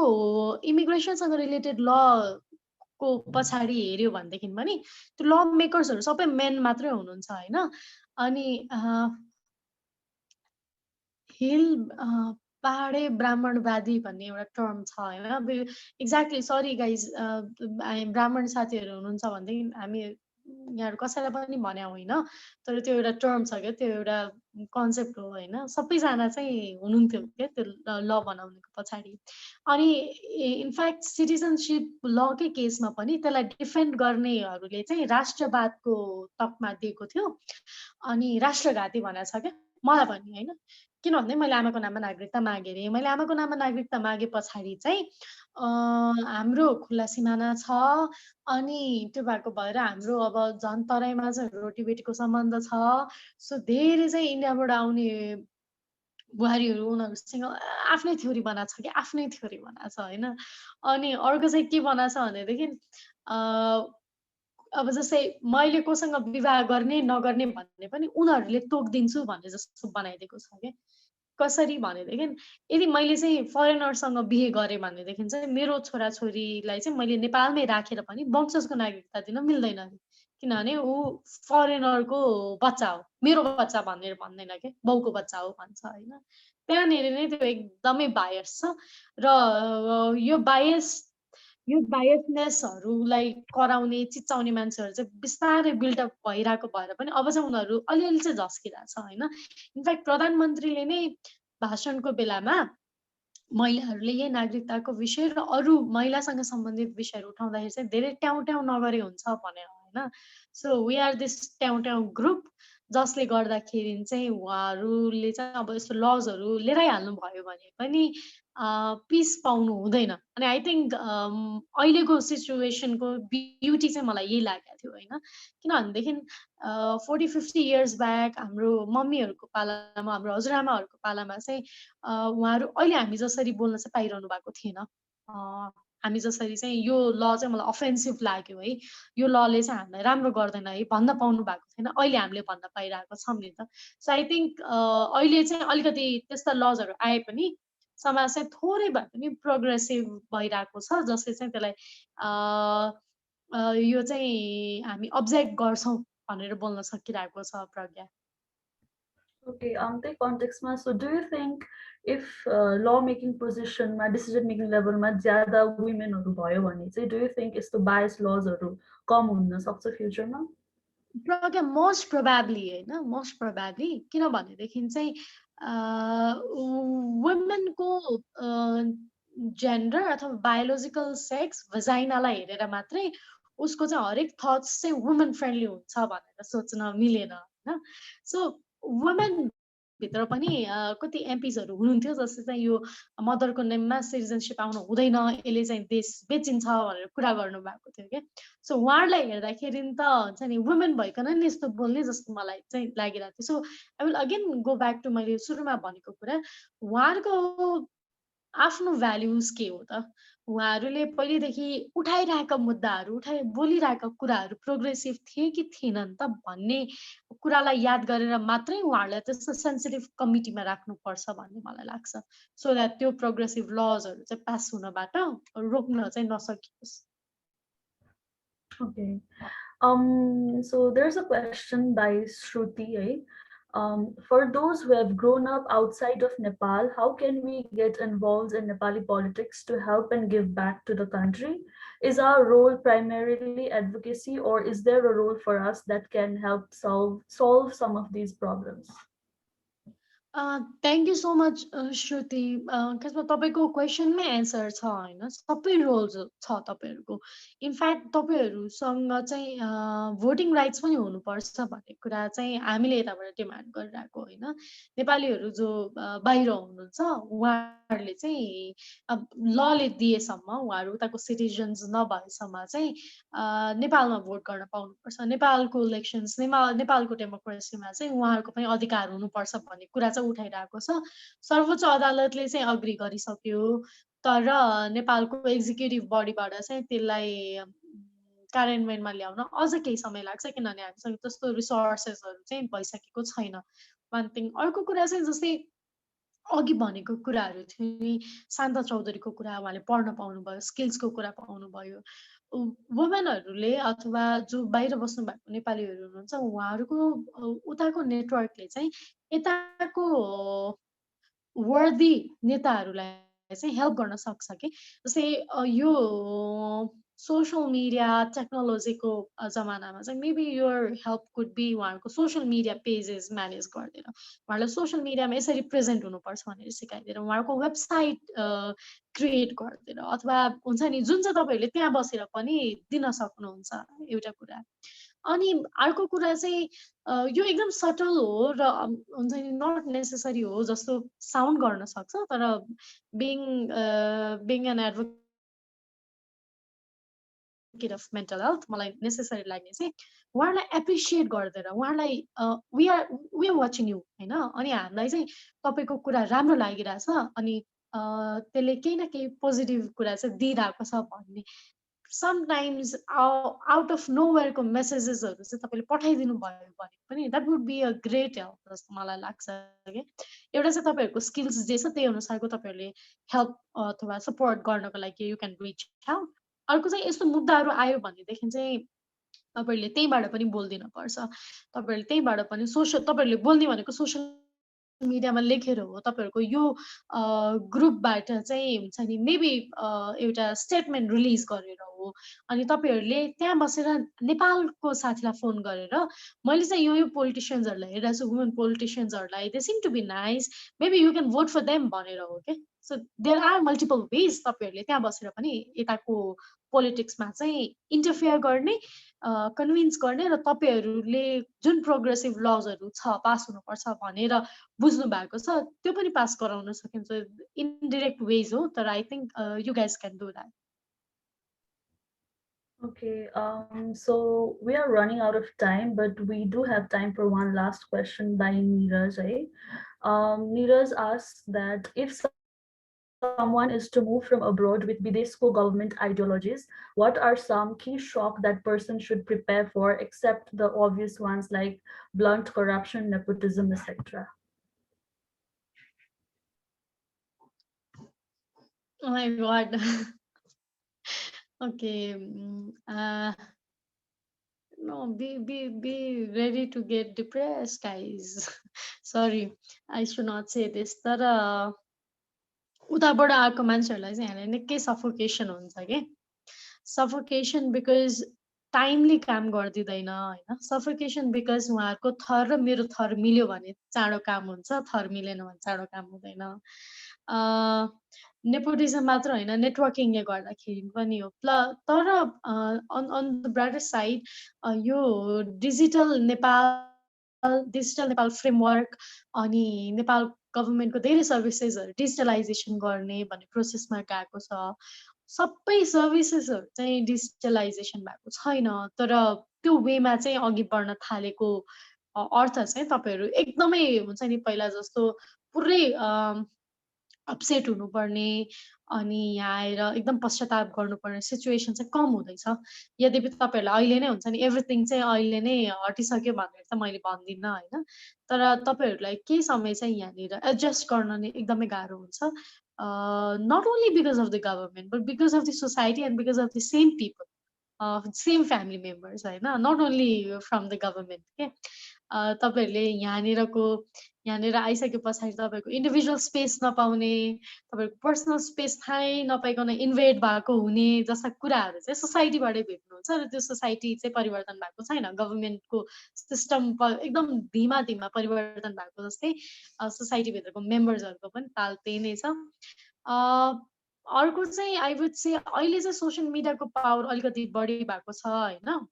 इमिग्रेसनसँग रिलेटेड लको पछाडि हेऱ्यो भनेदेखि पनि त्यो ल मेकर्सहरू सबै मेन मात्रै हुनुहुन्छ होइन। अनि हिल पहाडे ब्राह्मणवादी भन्ने एउटा टर्म छ होइन। एक्ज्याक्टली, सरी गाइज, ब्राह्मण साथीहरू हुनुहुन्छ भनेदेखि हामी यहाँहरू कसैलाई पनि भने होइन, तर त्यो एउटा टर्म छ क्या, त्यो एउटा कन्सेप्ट हो होइन। सबैजना चाहिँ हुनुहुन्थ्यो क्या त्यो ल बनाउनेको पछाडि। अनि इनफ्याक्ट सिटिजनसिप लकै केसमा पनि त्यसलाई डिफेन्ड गर्नेहरूले चाहिँ राष्ट्रवादको तकमा दिएको थियो अनि राष्ट्रघाती भनेको छ क्या मलाई पनि होइन। किन भन्दा मैले आमाको नाममा नागरिकता मागेँ अरे। मैले आमाको नाममा नागरिकता मागे पछाडि चाहिँ हाम्रो खुल्ला सिमाना छ अनि त्यो भएको भएर हाम्रो अब झन् तराईमा चाहिँ रोटीबेटीको सम्बन्ध छ। सो धेरै चाहिँ इन्डियाबाट आउने बुहारीहरू उनीहरूसँग आफ्नै थ्योरी बनाएको छ कि आफ्नै थ्योरी बनाएको छ होइन। अनि अर्को चाहिँ के बनाएको छ भनेदेखि अब जस्तै मैले कोसँग विवाह गर्ने नगर्ने भन्ने पनि उनीहरूले तोकिदिन्छु भन्ने जस्तो बनाइदिएको छ क्या। कसरी भनेदेखि यदि मैले चाहिँ फरेनरसँग बिहे गरेँ भनेदेखि चाहिँ मेरो छोराछोरीलाई चाहिँ मैले नेपालमै राखेर पनि वंशजको नागरिकता दिन मिल्दैन अरे। किनभने ऊ फरेनरको बच्चा हो, मेरो बच्चा भनेर भन्दैन क्या, बाउको बच्चा हो भन्छ होइन। त्यहाँनिर नै त्यो एकदमै बायस छ र यो बायसनेसहरूलाई कराउने चिच्चाउने मान्छेहरू चाहिँ बिस्तारै बिल्डअप भइरहेको भएर पनि अब चाहिँ उनीहरू अलिअलि चाहिँ झस्किरहेको छ होइन। इनफ्याक्ट प्रधानमन्त्रीले नै भाषणको बेलामा महिलाहरूले यही नागरिकताको विषय र अरू महिलासँग सम्बन्धित विषयहरू उठाउँदाखेरि चाहिँ धेरै ट्याउ ट्याउ नगरे हुन्छ भने होइन। सो वी आर दिस ट्याउ ट्याउ ग्रुप जसले गर्दाखेरि चाहिँ उहाँहरूले चाहिँ अब यस्तो लजहरू लिएरै हाल्नु भयो भने पनि पिस पाउनु हुँदैन। अनि आई थिङ्क अहिलेको सिचुएसनको ब्युटी चाहिँ मलाई यही लागेको थियो होइन। किनभनेदेखि 40-50 इयर्स ब्याक हाम्रो मम्मीहरूको पालामा, हाम्रो हजुरआमाहरूको पालामा चाहिँ उहाँहरू अहिले हामी जसरी बोल्न चाहिँ पाइरहनु भएको थिएन। हामी जसरी चाहिँ यो ल चाहिँ मलाई अफेन्सिभ लाग्यो है, यो लले चाहिँ हामीलाई राम्रो गर्दैन है भन्न पाउनु भएको थिएन, अहिले हामीले भन्न पाइरहेको छौँ नि त। सो आई थिङ्क अहिले चाहिँ अलिकति त्यस्ता लजहरू आए पनि समाज चाहिँ थोरै भए पनि प्रोग्रेसिभ भइरहेको छ जसले चाहिँ त्यसलाई यो चाहिँ हामी अब्जेक्ट गर्छौँ भनेर बोल्न सकिरहेको छ प्रज्ञा। Okay, त्यही कन्टेक्स्टमा so do you think if law making पोजिसनमा डिसिजन मेकिङ लेभलमा ज्यादा वुमेनहरू भयो भने चाहिँ डु यु थिङ्क यस्तो बायस लजहरू कम हुन सक्छ फ्युचरमा? प्रज्ञा, मोस्ट प्रोबेबली होइन, मोस्ट प्रोबेबली। किनभनेदेखि चाहिँ वुमेनको जेन्डर अथवा बायोलोजिकल सेक्स भजाइनालाई हेरेर मात्रै उसको चाहिँ हरेक थट्स चाहिँ वुमेन फ्रेन्डली हुन्छ भनेर सोच्न मिलेन होइन। सो वुमेन भित्र पनि कति एमपिजहरू हुनुहुन्थ्यो जसले चाहिँ यो मदरको नेममा सिटिजनसिप आउनु हुँदैन, यसले चाहिँ देश बेचिन्छ भनेर कुरा गर्नुभएको थियो क्या। सो उहाँहरूलाई हेर्दाखेरि त हुन्छ नि वुमेन भइकन नि यस्तो बोल्ने जस्तो मलाई चाहिँ लागिरहेको थियो। So I will again go back to मैले सुरुमा भनेको कुरा, उहाँहरूको आफ्नो भ्याल्युज के हो त? उहाँहरूले पहिलेदेखि उठाइरहेका मुद्दाहरू, बोलिरहेका कुराहरू प्रोग्रेसिभ थिए कि थिएनन् त भन्ने कुरालाई याद गरेर मात्रै उहाँहरूलाई त्यस्तो सेन्सिटिभ कमिटीमा राख्नुपर्छ भन्ने मलाई लाग्छ, सो द्याट त्यो प्रोग्रेसिभ लजहरू चाहिँ पास हुनबाट रोक्न चाहिँ नसकियोस्। Okay. So there's a question by Shruti. For those who have grown up outside of Nepal, how can we get involved in Nepali politics to help and give back to the country? Is our role primarily advocacy, or is there a role for us that can help solve some of these problems? Thank you so much Shruti. खासमा तपाईँको क्वेसनमै answer छ होइन, सबै roles छ तपाईँहरूको। In fact तपाईँहरूसँग चाहिँ voting rights पनि हुनुपर्छ भन्ने कुरा चाहिँ हामीले यताबाट डिमान्ड गरिरहेको होइन। नेपालीहरू जो बाहिर हुनुहुन्छ उहाँहरूले चाहिँ लले दिएसम्म, उहाँहरू उताको सिटिजन्स नभएसम्म चाहिँ नेपालमा भोट गर्न पाउनुपर्छ। नेपालको इलेक्सन्स, नेपालको डेमोक्रेसीमा चाहिँ उहाँहरूको पनि अधिकार हुनुपर्छ भन्ने कुरा चाहिँ उठाइरहेको छ। सर्वोच्च अदालतले चाहिँ अग्री गरिसक्यो, तर नेपालको एक्जिक्युटिभ बडीबाट चाहिँ त्यसलाई कार्यान्वयनमा ल्याउन अझ केही समय लाग्छ, किनभने हामीसँग त्यस्तो रिसोर्सेसहरू चाहिँ भइसकेको छैन। One thing. अर्को कुरा चाहिँ जस्तै अघि भनेको कुराहरू थियो नि, शान्ता चौधरीको कुरा उहाँले पढ्न पाउनुभयो, स्किल्सको कुरा पाउनुभयो। वुमेनहरूले अथवा जो बाहिर बस्नु भएको नेपालीहरू हुनुहुन्छ उहाँहरूको उताको नेटवर्कले चाहिँ यताको वर्दी नेताहरूलाई चाहिँ हेल्प गर्न सक्छ कि। जस्तै यो सोसल मिडिया टेक्नोलोजीको जमानामा चाहिँ maybe your help could be उहाँहरूको सोसल मिडिया पेजेस म्यानेज गरिदिएर, उहाँहरूलाई सोसल मिडियामा यसरी प्रेजेन्ट हुनुपर्छ भनेर सिकाइदिएर, उहाँहरूको वेबसाइट क्रिएट गरिदिएर, अथवा हुन्छ नि जुन चाहिँ तपाईँहरूले त्यहाँ बसेर पनि दिन सक्नुहुन्छ एउटा कुरा। अनि अर्को कुरा चाहिँ यो एकदम सटल हो र हुन्छ नि नट नेसेसरी हो जस्तो साउन्ड गर्न सक्छ, तर being an advocate of mental health मलाई नेसेसरी लाग्ने चाहिँ उहाँहरूलाई एप्रिसिएट गरिदिएर, उहाँहरूलाई वी आर वाचिङ यु होइन, अनि हामीलाई चाहिँ तपाईँको कुरा राम्रो लागिरहेछ, अनि त्यसले केही न केही पोजिटिभ कुरा चाहिँ दिइरहेको छ भन्ने समटाइम्स आउट अफ नोवेयरको मेसेजेसहरू चाहिँ तपाईँले पठाइदिनु भयो भने पनि that would be a great help जस्तो मलाई लाग्छ कि। एउटा चाहिँ तपाईँहरूको स्किल्स जे छ त्यही अनुसारको तपाईँहरूले हेल्प अथवा सपोर्ट गर्नको लागि यु क्यान रिच आउट। अर्को चाहिँ यस्तो मुद्दाहरू आयो भनेदेखि चाहिँ तपाईँहरूले त्यहीँबाट पनि बोलिदिनुपर्छ। तपाईँहरूले त्यहीँबाट पनि तपाईँहरूले बोल्ने भनेको सोसियल मिडियामा लेखेर हो, तपाईँहरूको यो ग्रुपबाट चाहिँ हुन्छ नि मेबी एउटा स्टेटमेन्ट रिलिज गरेर हो, अनि तपाईँहरूले त्यहाँ बसेर नेपालको साथीलाई फोन गरेर मैले चाहिँ यो पोलिटिसियन्सहरूलाई हेरिरहेको छु, वुमेन पोलिटिसियन्सहरूलाई, they seem to be nice, maybe you can vote for them भनेर हो क्या। So there are multiple ways तपाईँहरूले त्यहाँ बसेर पनि यताको पोलिटिक्समा चाहिँ इन्टरफियर गर्ने, कन्भिन्स गर्ने र तपाईँहरूले जुन प्रोग्रेसिभ लजहरू छ पास हुनुपर्छ भनेर बुझ्नु भएको छ त्यो पनि पास गराउन सकिन्छ। इनडाइरेक्ट वेज हो, तर I think you guys can do that. Okay, so we are running out of time, but we do have time for one last question by Neeraj. Neeraj asks that if someone is to move from abroad with Bidesco government ideologies, what are some key shock that person should prepare for, except the obvious ones like blunt corruption, nepotism, etc.? Oh my God. Okay. No, be ready to get depressed, guys. Sorry, I should not say this. तर उताबाट आएको मान्छेहरूलाई चाहिँ हामीलाई निकै suffocation हुन्छ कि। Suffocation because timely काम गरिदिँदैन होइन, सफोकेसन बिकज उहाँहरूको थर र मेरो थर मिल्यो भने चाँडो काम हुन्छ, थर मिलेन भने चाँडो काम हुँदैन। नेपोटिजम मात्र होइन, नेटवर्किङले गर्दाखेरि पनि हो। तर अन द ब्राइटर साइड यो digital Nepal digital Nepal framework अनि नेपाल गभर्मेन्टको धेरै सर्भिसेसहरू डिजिटलाइजेसन गर्ने भन्ने प्रोसेसमा गएको छ। सबै सर्भिसेसहरू चाहिँ डिजिटलाइजेसन भएको छैन, तर त्यो वेमा चाहिँ अघि बढ्न थालेको अर्थ चाहिँ तपाईँहरू एकदमै हुन्छ नि पहिला जस्तो पुरै अपसेट हुनुपर्ने अनि यहाँ आएर एकदम पश्चाताप गर्नुपर्ने सिचुएसन चाहिँ कम हुँदैछ। यद्यपि तपाईँहरूलाई अहिले नै हुन्छ नि एभ्रिथिङ चाहिँ अहिले नै हटिसक्यो भनेर त मैले भन्दिनँ होइन, तर तपाईँहरूलाई केही समय चाहिँ यहाँनिर एडजस्ट गर्न नै एकदमै गाह्रो हुन्छ, not only because of the government but because of the society and because of the same people, same family members होइन, not only from the government के। तपाईँहरूले यहाँनिर आइसके पछाडि तपाईँको इन्डिभिजुअल स्पेस नपाउने, तपाईँको पर्सनल स्पेस थाहै नपाइकन इन्भेड भएको हुने जस्ता कुराहरू चाहिँ सोसाइटीबाटै भेट्नुहुन्छ र त्यो सोसाइटी चाहिँ परिवर्तन भएको छैन। गभर्मेन्टको सिस्टम एकदम धीमा धीमा परिवर्तन भएको जस्तै सोसाइटीभित्रको मेम्बर्सहरूको पनि ताल त्यही नै छ। अर्को चाहिँ आई वुड से अहिले चाहिँ सोसियल मिडियाको पावर अलिकति बढी भएको छ होइन।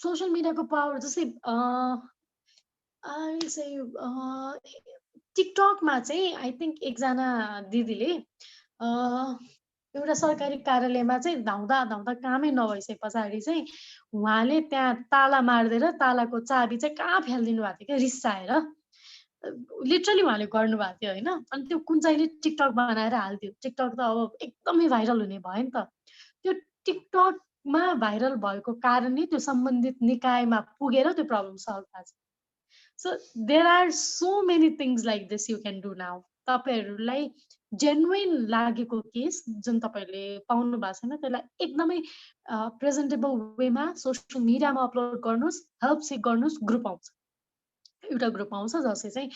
सोसियल मिडियाको पावर जस्तै आई से टिकटकमा चाहिँ आई थिङ्क एकजना दिदीले एउटा सरकारी कार्यालयमा चाहिँ धाउँदा धाउँदा कामै नभइसके पछाडि चाहिँ उहाँले त्यहाँ ताला मारिदिएर तालाको चाबी चाहिँ कहाँ फ्यालिदिनु भएको थियो क्या रिसाएर, लिटरली उहाँले गर्नुभएको थियो होइन। अनि त्यो कुन चाहिँले टिकटक बनाएर हाल्थ्यो। टिकटक त अब एकदमै भाइरल हुने भयो नि त। त्यो टिकटकमा भाइरल भएको कारण नै त्यो सम्बन्धित निकायमा पुगेर त्यो प्रब्लम सल्भ भएको छ। So there are so many things like this you can do now. तपाईँहरूलाई जेन्युन लागेको केस जुन तपाईँहरूले पाउनु भएको छैन त्यसलाई एकदमै प्रेजेन्टेबल वेमा सोसियल मिडियामा अपलोड गर्नुहोस्, हेल्प सिक गर्नुहोस्। ग्रुप आउँछ, एउटा ग्रुप आउँछ जसले चाहिँ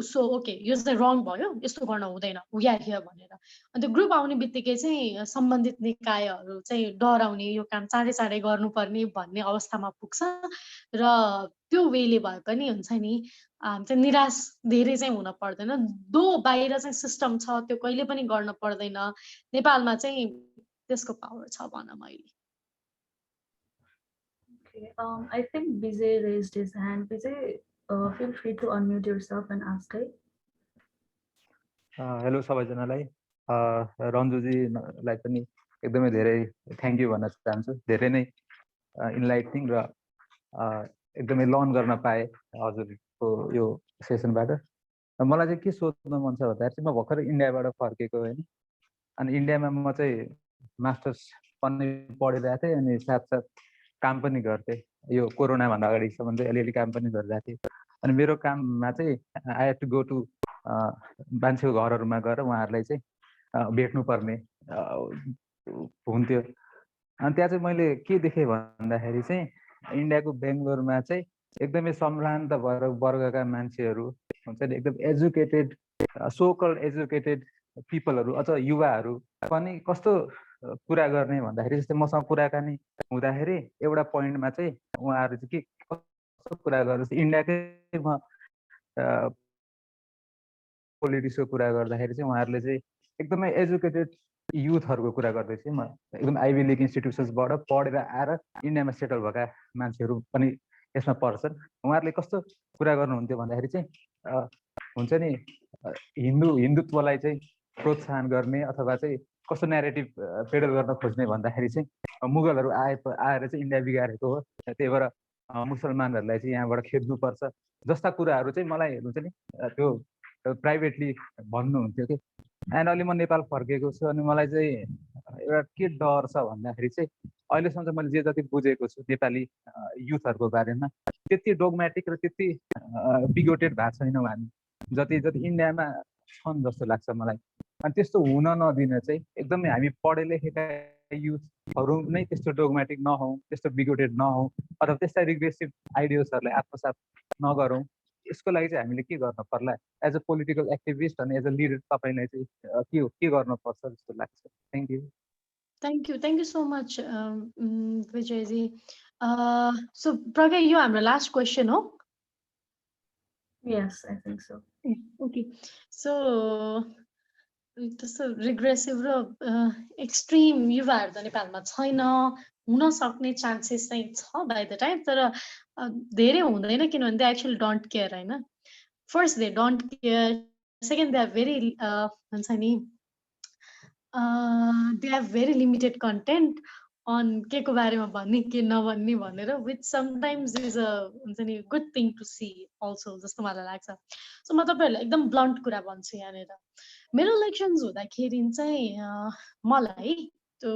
सो ओके यो चाहिँ रङ भयो, यस्तो गर्न हुँदैन, वी आर हियर भनेर। अनि त्यो ग्रुप आउने बित्तिकै चाहिँ सम्बन्धित निकायहरू चाहिँ डराउने, यो काम चाँडै चाँडै गर्नुपर्ने भन्ने अवस्थामा पुग्छ र त्यो वेले भए पनि हुन्छ नि चाहिँ निराश धेरै चाहिँ हुन पर्दैन। दो बाहिर चाहिँ सिस्टम छ त्यो कहिले पनि गर्न पर्दैन, नेपालमा चाहिँ त्यसको पावर छ भनौँ अहिले। Okay, I think Vijay raised his hand. Vijay, feel free to unmute yourself and ask. Hello सबैजनालाई, रन्जुजीलाई पनि एकदमै धेरै थ्याङ्क यू भन्न चाहन्छु। धेरै नै इन्लाइटनिङ र एकदमै लर्न गर्न पाएँ हजुरको यो सेसनबाट। मलाई चाहिँ के सोध्न मन छ भन्दाखेरि चाहिँ म भर्खर इन्डियाबाट फर्केको होइन, अनि इन्डियामा म चाहिँ मास्टर्स पनि पढिरहेको थिएँ अनि साथसाथ काम पनि गर्थेँ। यो कोरोनाभन्दा अगाडिसम्म चाहिँ अलिअलि काम पनि गरिरहेको थिएँ। अनि मेरो काममा चाहिँ I have to go to मान्छेको घरहरूमा गएर उहाँहरूलाई चाहिँ भेट्नुपर्ने हुन्थ्यो। अनि त्यहाँ चाहिँ मैले के देखेँ भन्दाखेरि चाहिँ इन्डियाको बेङ्गलोरमा चाहिँ एकदमै सम्भ्रान्त वर्गका मान्छेहरू हुन्छ नि, एकदम एजुकेटेड सोकल एजुकेटेड पिपलहरू अझ युवाहरू पनि कस्तो कुरा गर्ने भन्दाखेरि जस्तै मसँग कुराकानी हुँदाखेरि एउटा पोइन्टमा चाहिँ उहाँहरू चाहिँ के कस्तो कुरा गर्छ इन्डियाकै पोलिटिक्सको कुरा गर्दाखेरि चाहिँ उहाँहरूले चाहिँ एकदमै एजुकेटेड युथहरूको कुरा गर्दै थिएँ। म एकदम आइभी लिग इन्स्टिट्युसन्सबाट पढेर आएर इन्डियामा सेटल भएका मान्छेहरू पनि यसमा पर्छन्। उहाँहरूले कस्तो कुरा गर्नुहुन्थ्यो भन्दाखेरि चाहिँ हुन्छ नि हिन्दुत्वलाई चाहिँ प्रोत्साहन गर्ने अथवा चाहिँ कस्तो न्यारेटिभ पेडल गर्न खोज्ने भन्दाखेरि चाहिँ मुगलहरू आएर चाहिँ इन्डिया बिगारेको हो, त्यही भएर मुसलमानहरूलाई चाहिँ यहाँबाट खेद्नुपर्छ जस्ता कुराहरू चाहिँ मलाई हुन्छ नि त्यो प्राइभेटली भन्नुहुन्थ्यो कि। एन्ड अहिले म नेपाल फर्केको छु अनि मलाई चाहिँ एउटा के डर छ भन्दाखेरि चाहिँ अहिलेसम्म चाहिँ मैले जे जति बुझेको छु नेपाली युथहरूको बारेमा त्यति डोगमेटिक र त्यति बिगोटेड भएको छैनौँ हामी जति इन्डियामा छन् जस्तो लाग्छ मलाई। अनि त्यस्तो हुन नदिन चाहिँ एकदमै हामी पढे लेखेका युथहरू नै त्यस्तो डोगमेटिक नहौँ, त्यस्तो बिगोटेड नहौँ अथवा त्यस्ता रिग्रेसिभ आइडियाजहरूलाई आत्मसात नगरौँ। यसको लागि चाहिँ हामीले के गर्न पर्ला एज अ पोलिटिकल एक्टिभिस्ट अनि एज अ लिडर तपाईँलाई चाहिँ के गर्नुपर्छ जस्तो लाग्छ। Thank you. Thank you so much Vijayji. So Pragya यो हाम्रो लास्ट क्वेसन हो? Yes, I think so. Okay, so त्यस्तो रिग्रेसिभ र एक्सट्रिम युवाहरू त नेपालमा छैन, हुन सक्ने चान्सेस चाहिँ छ बाई द टाइम, तर धेरै हुँदैन किनभने दे एक्चुअली डोन्ट केयर होइन। First they don't care, second they are very हुन्छ नि they have very limited content on के को बारेमा भन्ने के नभन्ने भनेर, विच समटाइम्स इज अ हुन्छ नि good thing to see also जस्तो मलाई लाग्छ। सो म तपाईँहरूलाई एकदम ब्लन्ट कुरा भन्छु यहाँनिर। मेरो इलेक्सन्स हुँदाखेरि चाहिँ मलाई त्यो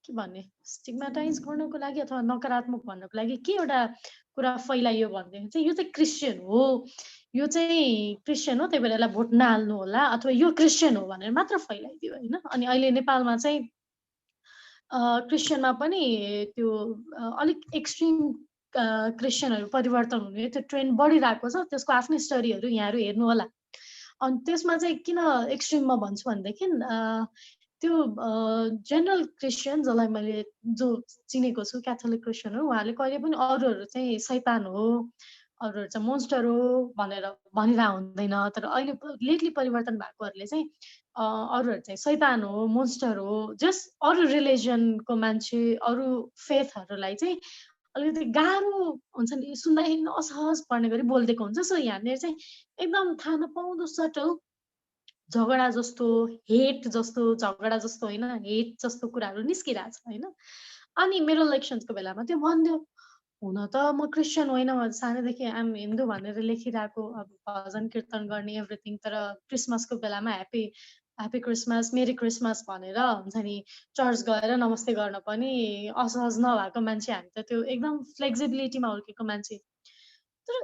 के भन्ने स्टिग्मेटाइज गर्नको लागि अथवा नकारात्मक भन्नको लागि के एउटा कुरा फैलाइयो भनेदेखि चाहिँ यो चाहिँ क्रिस्चियन हो, यो चाहिँ क्रिस्चियन हो त्यही भएर यसलाई भोट नहाल्नु होला, अथवा यो क्रिस्चियन हो भनेर मात्र फैलाइदियो होइन। अनि अहिले नेपालमा चाहिँ क्रिस्चियनमा पनि त्यो अलिक एक्सट्रिम क्रिस्चियनहरू परिवर्तन हुने त्यो ट्रेन्ड बढिरहेको छ, त्यसको आफ्नै स्टोरीहरू यहाँहरू हेर्नु होला। अनि त्यसमा चाहिँ किन एक्सट्रिममा भन्छु भनेदेखि त्यो जेनरल क्रिस्चियन जसलाई मैले जो चिनेको छु क्याथोलिक क्रिस्चियन हो, उहाँले कहिले पनि अरूहरू चाहिँ शैतान हो, अरूहरू चाहिँ मोन्स्टर हो भनेर भनिरहेको हुँदैन। तर अहिले लेटली परिवर्तन भएकोहरूले चाहिँ अरूहरू चाहिँ शैतान हो, मोन्स्टर हो, जस्ट अरू रिलिजनको मान्छे, अरू फेथहरूलाई चाहिँ अलिकति गाह्रो हुन्छ नि, सुन्दाखेरि असहज पर्ने गरी बोलिदिएको हुन्छ। सो यहाँनिर चाहिँ एकदम थाहा नपाउँदो सटल झगडा जस्तो, हेट जस्तो, झगडा जस्तो होइन, हेट जस्तो कुराहरू निस्किरहेछ होइन। अनि मेरो इलेक्सन्सको बेलामा त्यो भन्यो, हुन त म क्रिस्चियन होइन, म सानैदेखि आम हिन्दू भनेर लेखिरहेको, अब भजन कीर्तन गर्ने एभ्रिथिङ, तर क्रिसमसको बेलामा ह्याप्पी क्रिसमस, मेरी क्रिसमस भनेर हुन्छ नि चर्च गएर नमस्ते गर्न पनि असहज नभएको मान्छे हामी त, त्यो एकदम फ्लेक्सिबिलिटीमा हुर्केको मान्छे। तर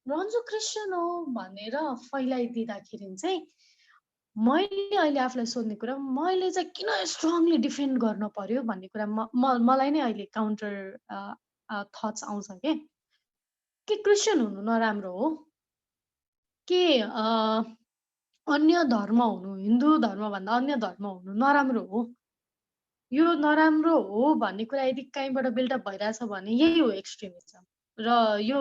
रन्जु क्रिस्चियन हो भनेर फैलाइदिँदाखेरि चाहिँ मैले अहिले आफूलाई सोध्ने कुरा, मैले चाहिँ किन स्ट्रङली डिफेन्ड गर्न पर्यो भन्ने कुरा मलाई नै अहिले काउन्टर थट्स आउँछ के क्रिस्चियन हुनु नराम्रो हो, के अन्य धर्म हुनु, हिन्दू धर्मभन्दा अन्य धर्म हुनु नराम्रो हो, यो नराम्रो हो भन्ने कुरा यदि कहीँबाट बिल्डअप भइरहेछ भने यही हो एक्सट्रिमिजम। र यो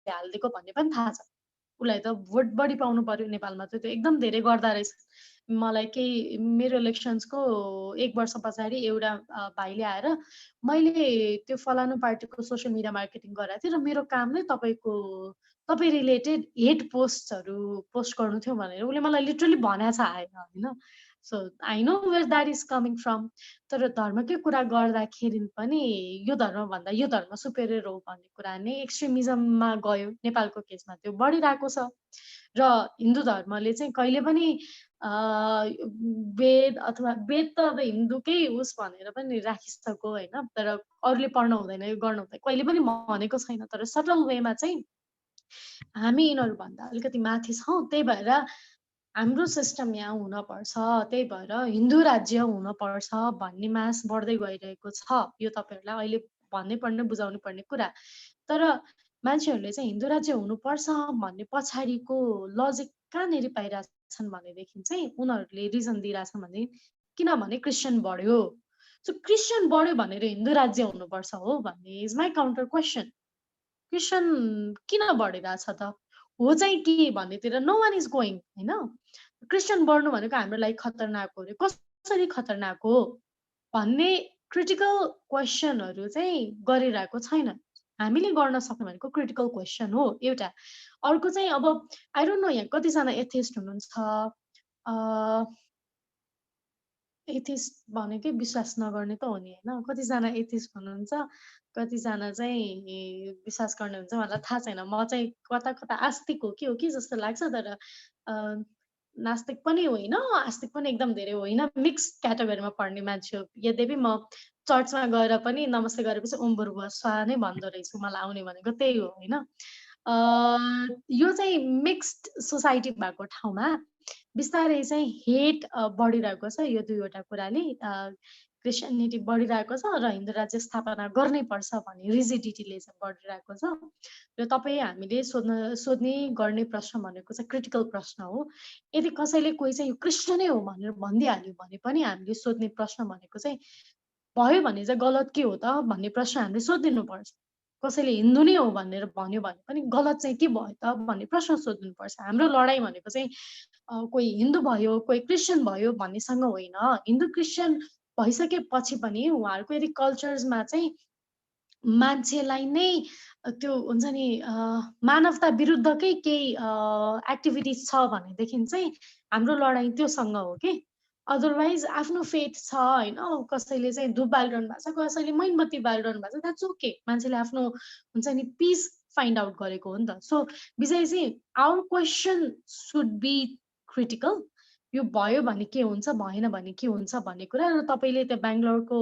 हालिदिएको भन्ने पनि थाहा छ, उसलाई त भोट बढी पाउनु पर्यो नेपालमा, त त्यो एकदम धेरै गर्दा रहेछ। मलाई केही मेरो इलेक्सन्सको 1 वर्ष पछाडि एउटा भाइले आएर, मैले त्यो फलानु पार्टीको सोसियल मिडिया मार्केटिङ गराएको थिएँ र मेरो काम नै तपाईँ रिलेटेड हेट पोस्टहरू पोस्ट गर्नु थियो भनेर उसले मलाई लिटरली भनेको छ आएर होइन। So I know where that is coming from. तर धर्मकै कुरा गर्दाखेरि पनि यो धर्मभन्दा यो धर्म सुपेरियर हो भन्ने कुरा नै एक्सट्रिमिजममा गयो। नेपालको केसमा त्यो बढिरहेको छ र हिन्दू धर्मले चाहिँ कहिले पनि वेद अथवा वेद त अब हिन्दूकै होस् भनेर पनि राखिसक्यो होइन, तर अरूले पढ्न हुँदैन, यो गर्नु हुँदैन, कहिले पनि भनेको छैन। तर सटल वेमा चाहिँ हामी यिनीहरूभन्दा अलिकति माथि छौँ, त्यही भएर हाम्रो सिस्टम यहाँ हुनपर्छ, त्यही भएर हिन्दू राज्य हुनपर्छ भन्ने मास बढ्दै गइरहेको छ। यो तपाईँहरूलाई अहिले भन्नै पर्ने, बुझाउनु पर्ने कुरा। तर मान्छेहरूले चाहिँ हिन्दू राज्य हुनुपर्छ भन्ने पछाडिको लजिक कहाँनिर पाइरहेछन् भनेदेखि चाहिँ उनीहरूले रिजन दिइरहेछन् भने, किनभने क्रिस्चियन बढ्यो, सो क्रिस्चियन बढ्यो भनेर हिन्दू राज्य हुनुपर्छ हो भन्ने is my counter question. Christian किन बढिरहेछ त, हो चाहिँ के भन्नेतिर नो वान इज गोइङ होइन। क्रिस्चियन बढ्नु भनेको हाम्रो लागि खतरनाक हो, कसरी खतरनाक हो भन्ने क्रिटिकल क्वेसनहरू चाहिँ गरिरहेको छैन। हामीले गर्न सक्ने भनेको क्रिटिकल क्वेसन हो एउटा। अर्को चाहिँ अब आई डोन्ट नो यहाँ कतिजना एथिस्ट हुनुहुन्छ, एथिस्ट भनेकै विश्वास नगर्ने त हो नि होइन। कतिजना एथिस्ट हुनुहुन्छ, कतिजना चाहिँ विश्वास गर्ने हुन्छ, मलाई थाहा छैन। म चाहिँ कता कता आस्तिक हो कि जस्तो लाग्छ, तर नास्तिक पनि होइन, आस्तिक पनि एकदम धेरै होइन, मिक्स क्याटेगोरीमा पर्ने मान्छे हो। यद्यपि म चर्चमा गएर पनि नमस्ते गरेपछि ओम भुर्भुवः स्वाहा नै भन्दो रहेछु, मलाई आउने भनेको त्यही हो होइन। यो चाहिँ मिक्स्ड सोसाइटी भएको ठाउँमा बिस्तारै चाहिँ हेट बढिरहेको छ। यो दुईवटा कुराले क्रिस्चियनिटी बढिरहेको छ र हिन्दू राज्य स्थापना गर्नै पर्छ भन्ने रिजिडिटीले चाहिँ बढिरहेको छ। र तपाईँ हामीले सोध्ने गर्ने प्रश्न भनेको चाहिँ क्रिटिकल प्रश्न हो। यदि कसैले कोही चाहिँ यो क्रिस्चियनै हो भनेर भनिदिइहाल्यो भने पनि हामीले सोध्ने प्रश्न भनेको चाहिँ भयो भने चाहिँ गलत के हो त भन्ने प्रश्न हामीले सोधिदिनुपर्छ। कसैले हिन्दू नै हो भनेर भन्यो भने पनि गलत चाहिँ के भयो त भन्ने प्रश्न सोध्नुपर्छ। हाम्रो लडाइँ भनेको चाहिँ कोही हिन्दू भयो कोही क्रिस्चियन भयो भन्नेसँग होइन। हिन्दू क्रिस्चियन भइसकेपछि पनि उहाँहरूको यदि कल्चर्समा चाहिँ मान्छेलाई नै त्यो हुन्छ नि मानवता विरुद्धकै केही एक्टिभिटिज छ भनेदेखि चाहिँ हाम्रो लडाइँ त्योसँग हो कि। अदरवाइज आफ्नो फेथ छ होइन, कसैले चाहिँ धुप बालिरहनु भएको छ, कसैले मैनबत्ती बालिरहनु भएको छ, द्याट्स ओके। मान्छेले आफ्नो हुन्छ नि पिस फाइन्ड आउट गरेको हो नि त। सो विजय चाहिँ our question should be critical. यो भयो भने के हुन्छ, भएन भने के हुन्छ भन्ने कुरा। र तपाईँले त्यो बेङ्गलोरको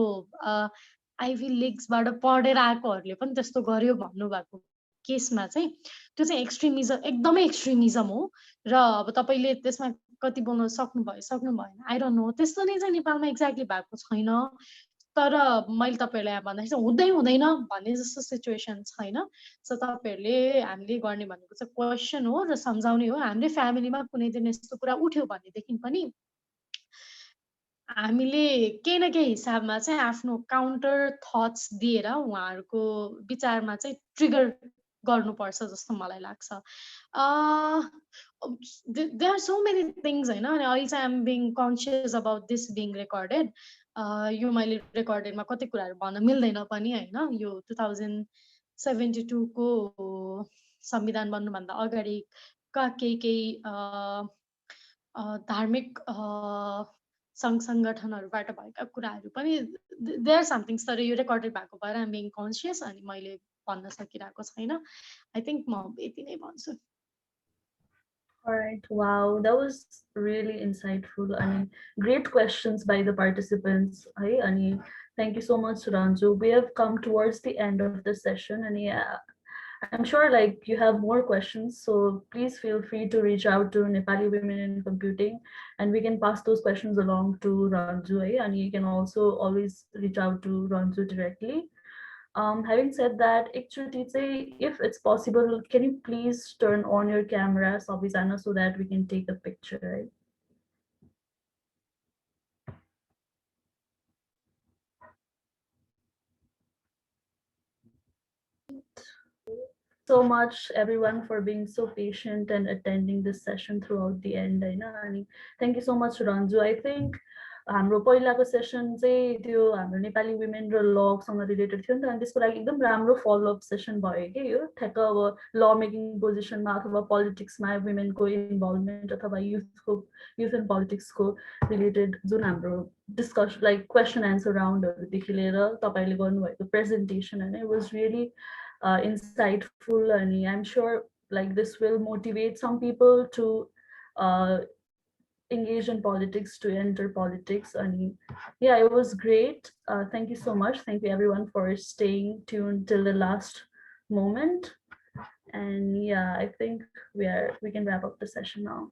आइभी लिग्सबाट पढेर आएकोहरूले पनि त्यस्तो गर्यो भन्नुभएको केसमा चाहिँ त्यो चाहिँ एक्सट्रिमिजम, एकदमै एक्सट्रिमिजम हो। र अब तपाईँले त्यसमा कति बोल्न सक्नुभयो सक्नु भएन आई डोन्ट नो। त्यस्तो नै चाहिँ नेपालमा एक्ज्याक्टली भएको छैन। तर मैले तपाईँहरूलाई यहाँ भन्दाखेरि चाहिँ हुँदै हुँदैन भन्ने जस्तो सिचुएसन छैन। सो तपाईँहरूले हामीले गर्ने भनेको चाहिँ क्वेसन हो र सम्झाउने हो। हामीले फ्यामिलीमा कुनै दिन यस्तो कुरा उठ्यो भनेदेखि पनि हामीले केही न केही हिसाबमा चाहिँ आफ्नो काउन्टर थट्स दिएर उहाँहरूको विचारमा चाहिँ ट्रिगर गर्नुपर्छ जस्तो मलाई लाग्छ। There are so many things होइन। अनि अहिले चाहिँ I'm being conscious about this being recorded. यो मैले रेकर्डेडमा कति कुराहरू भन्न मिल्दैन पनि होइन। यो 2072 को संविधान बन्नुभन्दा अगाडिका केही धार्मिक सङ्घ सङ्गठनहरूबाट भएका कुराहरू पनि देयर समथिङ्स। तर यो रेकर्डेड भएको भएर आइएम बिङ कन्सियस अनि मैले भन्न सकिरहेको छैन। आई थिङ्क म यति नै भन्छु। All right, wow, that was really insightful and great questions by the participants. Hey, Ani, thank you so much, Ranju. We have come towards the end of the session, and yeah, I'm sure like you have more questions, so please feel free to reach out to Nepali Women in Computing, and we can pass those questions along to Ranju. And you can also always reach out to Ranju directly. Having said that, actually, if it's possible, can you please turn on your camera, Sobizana, so that we can take a picture, right? So much everyone for being so patient and attending this session throughout the end. Thank you so much, Ranju. I think हाम्रो पहिलाको session चाहिँ त्यो हाम्रो Nepali women र लसँग related थियो नि त। अनि त्यसको लागि एकदम राम्रो फलोअप सेसन भयो कि यो ठ्याक्क अब ल मेकिङ पोजिसनमा अथवा पोलिटिक्समा वुमेनको इन्भल्भमेन्ट अथवा युथ एन्ड पोलिटिक्सको रिलेटेड जुन हाम्रो डिस्कस लाइक क्वेसन एन्सर राउन्डहरूदेखि लिएर तपाईँले गर्नुभएको प्रेजेन्टेसन होइन, it was really insightful, and I'm sure like this will motivate some people to engage in politics, to enter politics. And yeah, it was great. Thank you so much. Thank you everyone for staying tuned till the last moment. And yeah, I think we can wrap up the session now.